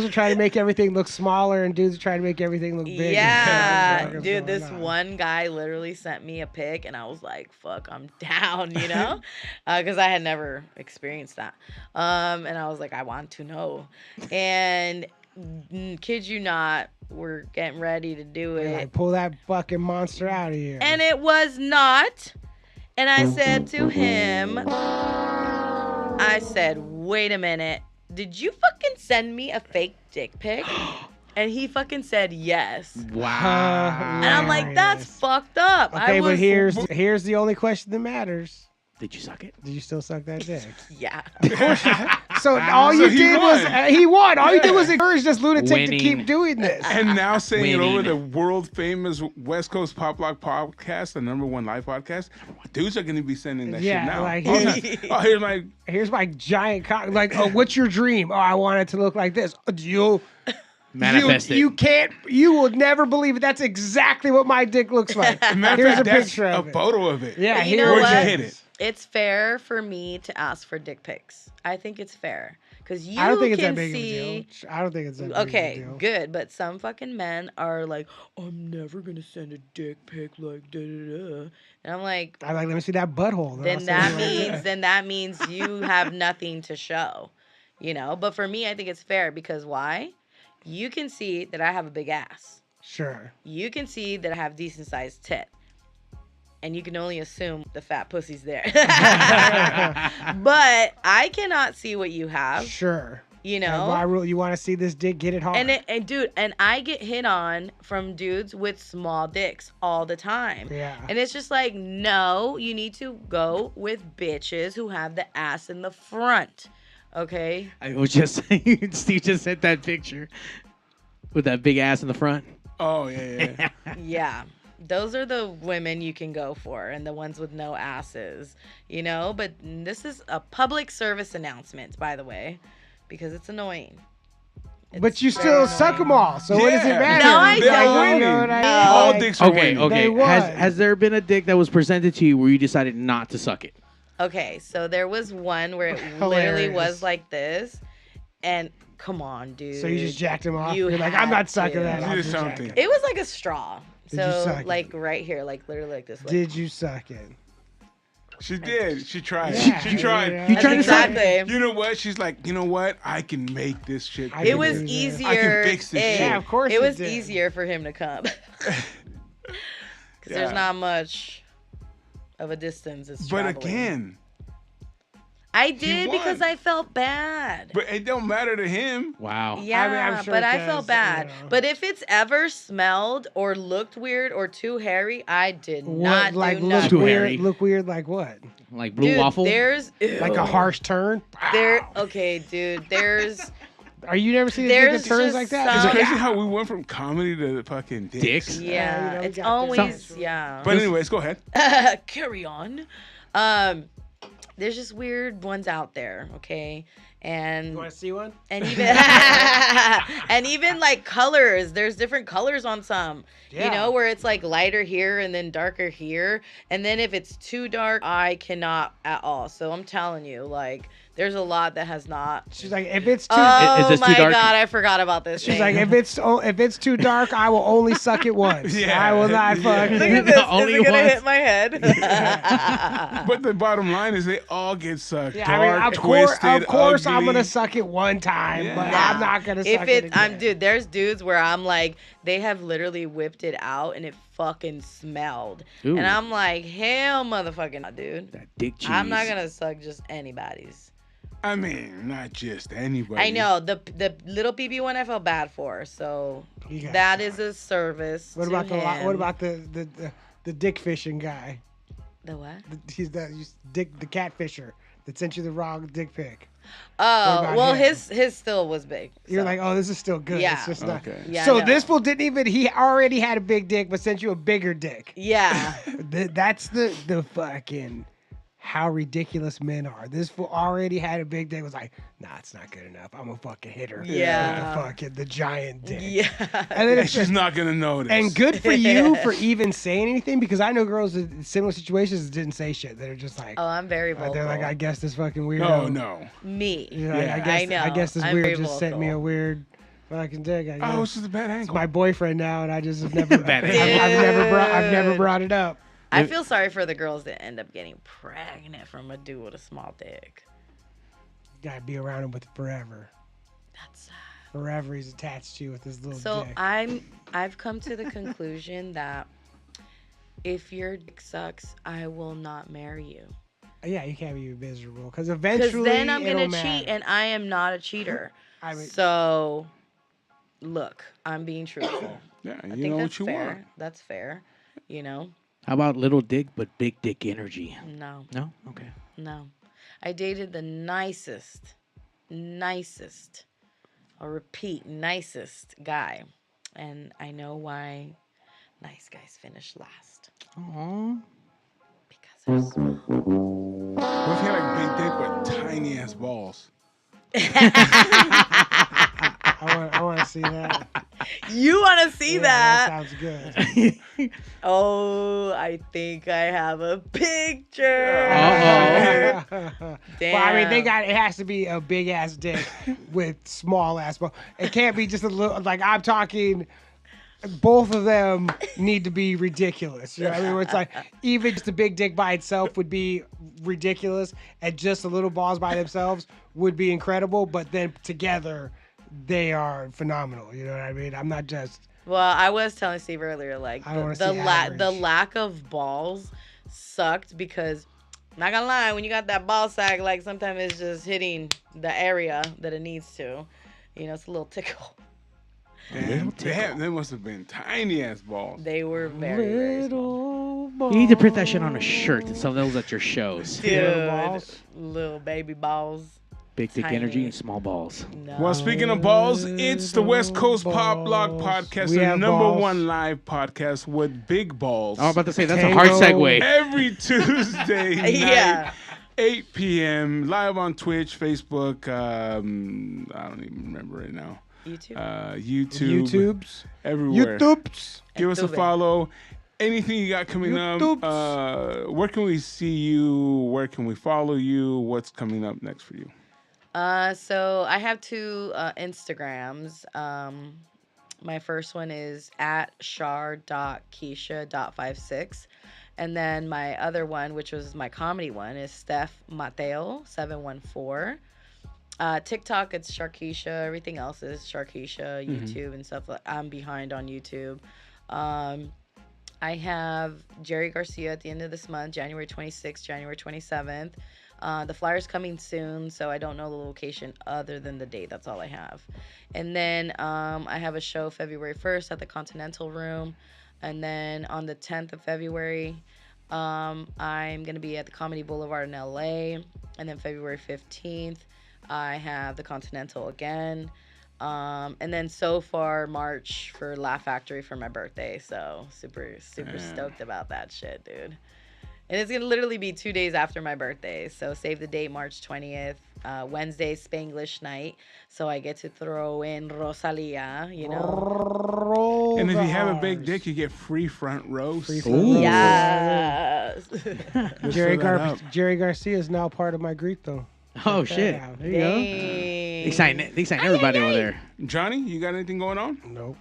are trying to make everything look smaller, and dudes are trying to make everything look bigger. Yeah, What's dude, going this on? one guy literally sent me a pic, and I was like, "Fuck, I'm down," you know, because I had never experienced that. And I was like, "I want to know," and kid you not, we're getting ready to do They're it, like, pull that fucking monster out of here. and it was not. And I said to him, I said, "Wait a minute, did you fucking send me a fake dick pic?" And he fucking said yes. Wow. And I'm like, that's fucked up. Okay, I was, but here's the only question that matters. Did you suck it? Did you still suck that dick? yeah. So all you he did was won. he won. All you did was encourage this lunatic to Winning. keep doing this. And now saying it over Winning. the world famous West Coast Pop Lock podcast, the #1 live podcast, dudes are going to be sending that Yeah, shit now. like, Oh, here's- oh, here's my. Here's my giant cock. Like, oh, what's your dream? Oh, I want it to look like this. You Manifest it. You can't. You will never believe it. That's exactly what my dick looks like. Matter Here's of a fact, picture that's of a it. photo of it. Yeah, But you here know it Where'd you what? hit it? It's fair for me to ask for dick pics. I think it's fair. Because you I don't think it's can that big see. of a deal. I don't think it's that big Okay, of a deal. good. But some fucking men are like, I'm never going to send a dick pic like da da da. And I'm like, I'm like, let me see that butthole. I'll then send that you right means there. then that means you have nothing to show, you know. But for me, I think it's fair because why? You can see that I have a big ass. Sure. You can see that I have decent sized tit, and you can only assume the fat pussy's there. But I cannot see what you have, Sure. you And know. my rule, you want to see this dick, get it hard. And dude, and I get hit on from dudes with small dicks all the time. Yeah. And it's just like, no, you need to go with bitches who have the ass in the front. Okay? I was just saying, Steve just sent that picture with that big ass in the front. Oh, yeah. Yeah. Those are the women you can go for and the ones with no asses, you know? But this is a public service announcement, by the way, because it's annoying. But you still suck them all, so what does it Yeah. matter? No, I They're don't. winning. You know what I mean? All Like, dicks are Okay, winning. okay. They won. Has there been a dick that was presented to you where you decided not to suck it? Okay, so there was one where it literally Hilarious. was like this, and come on, dude. So you just jacked him off. You You're like, I'm had not sucking to. that. You I'll did just jack something. it. It was like a straw. Did you So suck it? like right here, like literally like this. Like, Did you suck it? She did. She tried. Yeah. She tried. Yeah. You That's tried to suck it? exactly. You know what? She's like, you know what? I can make this shit. I It can was do that. easier. I can fix this eh, shit. Yeah, of course It you was did. easier for him to come. Because there's Yeah. not much of a distance. It's But traveling. again, I did because won. I felt bad. but it don't matter to him. Wow. Yeah, I'm sure but it I does, felt bad. you know. But if it's ever smelled or looked weird or too hairy, I did What, not like do look nothing. Too weird? hairy. Look weird, like what? Like blue Dude, waffle? there's Like a ew. harsh turn? Okay, dude. There's Are you never seen a dick There's that turns just like that? It's some- crazy how we went from comedy to fucking dicks. Dicks? yeah. you know, we It's got always this. yeah. But anyways, go ahead. Carry on. There's just weird ones out there, okay? And You want to see one? and even and even like colors. There's different colors on some. Yeah. You know, where it's like lighter here and then darker here. And then if it's too dark, I cannot at all. So I'm telling you, like, there's a lot that has not. She's like, if it's too, Oh is this too my dark? god, I forgot about this. she's thing. like, if it's too dark, I will only suck it once. Yeah. I will not fuck. Yeah. Look at this. Only Is it gonna once. hit my head? But the bottom line is they all get sucked. Yeah, Dark, I mean, of course, I'm ugly. gonna suck it one time, Yeah. but Nah. I'm not gonna if suck it, it I'm again. dude. There's dudes where I'm like, they have literally whipped it out and it fucking smelled. Ooh. And I'm like, hell motherfucking no, dude. That dick cheese. I'm not gonna suck just anybody's. I mean, not just anybody. I know the little BB one I felt bad for, so You guys that suck. is a service. What to about him. what about the dick fishing guy? the what? He's the catfisher that sent you the wrong dick pic. Oh, about well, him? his still was big. You're so. like, oh, this is still good. Yeah. It's just not. Okay. Yeah, So no. this fool didn't even. He already had a big dick, but sent you a bigger dick. Yeah. That's the fucking how ridiculous men are. This fool already had a big dick. Was like, nah, it's not good enough. I'm a fucking hitter. Yeah. With the giant dick. Yeah. And then And it's she's not gonna notice. and good for you for even saying anything, because I know girls in similar situations that didn't say shit. They're just like, Oh, I'm very vocal. they're like, I guess this fucking weirdo. No. Me. You know, Yeah. I guess this I'm weird very just sent me a vocal. weird fucking dick. I guess. Oh, it's just a bad It's angle. my boyfriend now, and I just have never. Bad I've never brought it up. I feel sorry for the girls that end up getting pregnant from a dude with a small dick. Gotta be around him with forever. That's sad. Forever, he's attached to you with his little So dick. I've come to the conclusion that if your dick sucks, I will not marry you. Yeah, you can't be miserable because Because eventually then I'm it'll gonna matter. cheat, and I am not a cheater. I mean, So, look, I'm being truthful. Yeah, I you think know that's what you fair. want. That's fair. You know? How about little dick but big dick energy? No, No? Okay. no. I dated the nicest, I'll repeat, nicest guy. And I know why nice guys finish last. Aww. Because they're small. What if he had like big dick but tiny ass balls? I want to see that. You want to see Yeah, that? sounds good. Oh, I think I have a picture. Uh-oh. Damn. Well, I mean, it has to be a big ass dick with small ass balls. It can't be just a little. Like I'm talking, both of them need to be ridiculous. You know what I mean? Where it's like even just a big dick by itself would be ridiculous, and just the little balls by themselves would be incredible. But then together, they are phenomenal. You know what I mean? I'm not just. Well, I was telling Steve earlier, like I don't wanna the see average. the lack of balls sucked because, not gonna lie, when you got that ball sack, like sometimes it's just hitting the area that it needs to. You know, it's a little tickle. Damn, they must have been tiny ass balls. They were very, very small. You need to print that shit on a shirt and sell those at your shows. Dude, balls? little baby balls. Big dick Tiny. energy and small balls. No. Well, speaking of balls, it's the West Coast Pop Blog balls. Podcast, We the have number balls. one live podcast with big balls. I was about to say, that's a hard Tango. segue. Every Tuesday night, Yeah. 8 p.m., live on Twitch, Facebook, I don't even remember right now. YouTube. YouTubes. Everywhere. YouTubes. Give us a YouTube. follow. Anything you got coming YouTubes. up? Where can we see you? Where can we follow you? What's coming up next for you? So I have two Instagrams. My first one is at Shar.keisha.56. And then my other one, which was my comedy one, is Steph Mateo 714. TikTok, it's Shar.keisha. Everything else is Shar.keisha, YouTube and stuff. I'm behind on YouTube. I have Jerry Garcia at the end of this month, January 26th, January 27th. The flyer's coming soon, so I don't know the location other than the date. That's all I have. And then I have a show February 1st at the Continental Room. And then on the 10th of February, I'm going to be at the Comedy Boulevard in LA. And then February 15th, I have the Continental again. And then so far, March for Laugh Factory for my birthday. So super stoked about that shit, dude. And it's going to literally be 2 days after my birthday. So save the date, March 20th. Wednesday, Spanglish night. So I get to throw in Rosalia, you know. And if you have a big dick, you get free front row. Free seats. front row. Yes. Jerry, fill that up. Jerry Garcia is now part of my Greek, though. Oh, Check shit. that out. There you go. Dang. They sign everybody over there. Johnny, you got anything going on? Nope.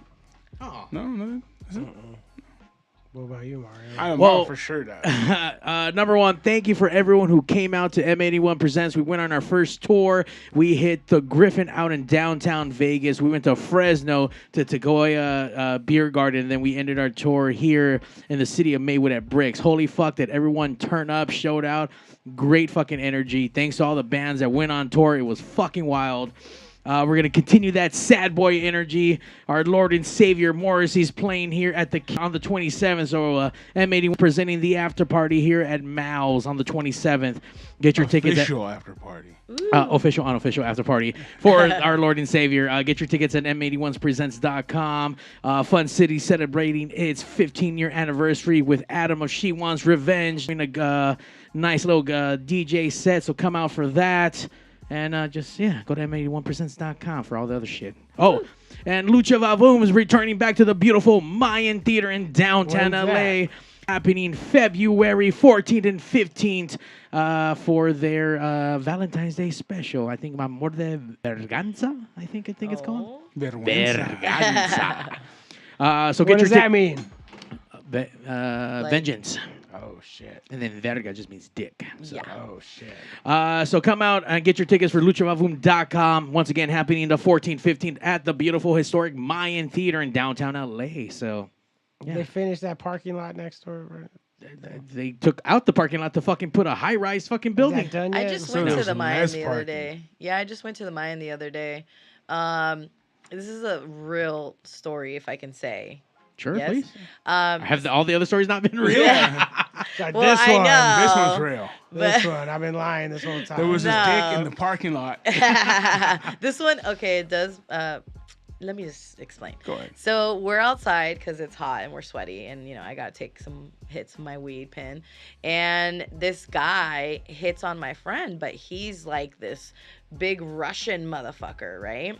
Oh. No, nothing. That's it? What about you, Mario? I know Well- Mom for sure does. Number one, thank you for everyone who came out to M81 Presents. We went on our first tour. We hit the Griffin out in downtown Vegas. We went to Fresno to Tagoya Beer Garden. And then we ended our tour here in the city of Maywood at Bricks. Holy fuck, that everyone turned up, showed out. Great fucking energy. Thanks to all the bands that went on tour. It was fucking wild. We're going to continue that sad boy energy. Our Lord and Savior Morrissey's playing here at on the 27th. So M81 presenting the after party here at Mal's on the 27th. Get your tickets at Official after party. official, unofficial after party for our Lord and Savior. Get your tickets at m81presents.com. Fun City celebrating its 15-year anniversary with Adam of She Wants Revenge. Doing a nice little DJ set, so come out for that. And go to m81presents.com for all the other shit. Oh, and Lucha Vavoom is returning back to the beautiful Mayan Theater in downtown When's LA. Happening February 14th and 15th for their Valentine's Day special. I think Amor de Verganza, I think it's called. Vergüenza. Verganza. So What get does your that mean? vengeance. Oh shit. And then verga just means dick. So. Yeah. Oh shit. So come out and get your tickets for luchavavoom.com. Once again, happening the 14th, 15th at the beautiful historic Mayan Theater in downtown LA. So, yeah. They finished that parking lot next door. Right? They took out the parking lot to fucking put a high-rise fucking Is building. that done I yet? just So went there to was the Mayan less the other parking. day. Yeah, I just went to the Mayan the other day. This is a real story, if I can say. Sure, Yes. please. Um, Have all the other stories not been real? Like well, this I one. know. This one's real. This one. I've been lying this whole time. There was this No. dick in the parking lot. This one, okay, it does. Let me just explain. Go ahead. So we're outside because it's hot and we're sweaty, and I gotta take some hits of my weed pen. And this guy hits on my friend, but he's like this big Russian motherfucker, right?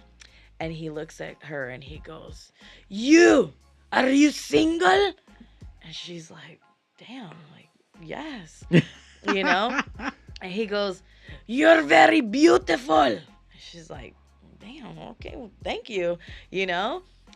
And he looks at her and he goes, "You, are you single?" And she's like, "Damn, like, yes." And he goes, "You're very beautiful." And she's like, "Damn, okay, well, thank you,"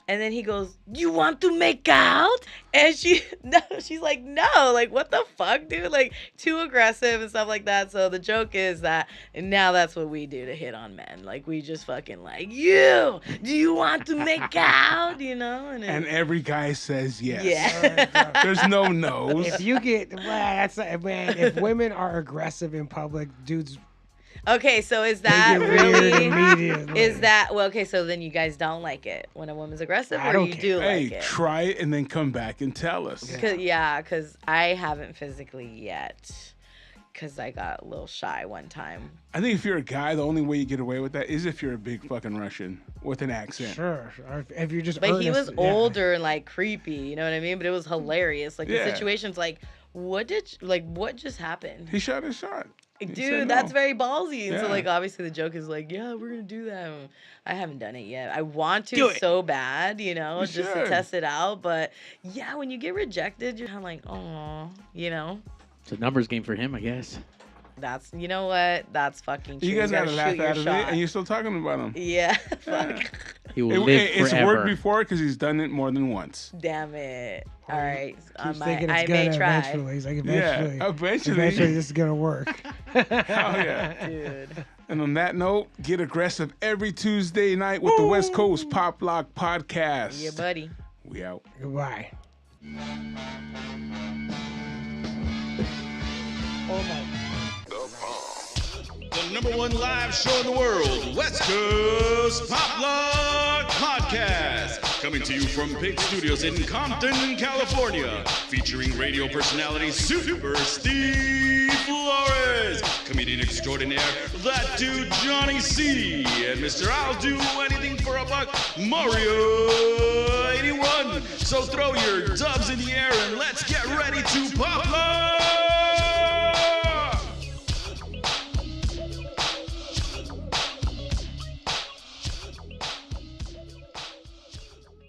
And then he goes, "You want to make out?" And she's like, "No, like, what the fuck, dude? Like, too aggressive and stuff like that." So the joke is that now that's what we do to hit on men. Like, we just fucking like, "You, do you want to make out?" And every guy says yes. yeah. There's no no's. If you get, if women are aggressive in public, dudes Okay, so is they that get weird really? immediately. Is that well? Okay, so then you guys don't like it when a woman's aggressive, I or don't you care. do Hey, like it? try it and then come back and tell us. Because I haven't physically yet. Because I got a little shy one time. I think if you're a guy, the only way you get away with that is if you're a big fucking Russian with an accent. Sure. Or if you're just. But he was earnest, yeah. older and like creepy, you know what I mean? But it was hilarious. Like Yeah. the situation's like, what just happened? He shot his shot. He said Dude, no. that's very ballsy. And so Yeah. like obviously the joke is like, yeah, we're gonna do that. I haven't done it yet. I want Do to it. so bad, just to should. test it out. But yeah, when you get rejected, you're kind of like, oh, It's a numbers game for him, I guess. That's what? That's fucking true. You guys gotta gotta laugh shoot your out of it, shot. and you're still talking about him. Yeah. Fuck. He will live It's forever. worked before because he's done it more than once. Damn it. All right. Keeps thinking it's I gonna may try. eventually. He's like, Yeah, eventually eventually. this is gonna work. Oh yeah. Dude. And on that note, get aggressive every Tuesday night with the West Coast Pop Lock Podcast. Yeah, buddy. We out. Goodbye. Oh my. The number one live show in the world, West Coast Pop Lock Podcast. Coming to you from Pig Studios in Compton, California. Featuring radio personality Super Steve Flores. Comedian extraordinaire, that dude Johnny C. And Mr. I'll Do Anything for a Buck, Mario 81. So throw your dubs in the air and let's get ready to pop lock.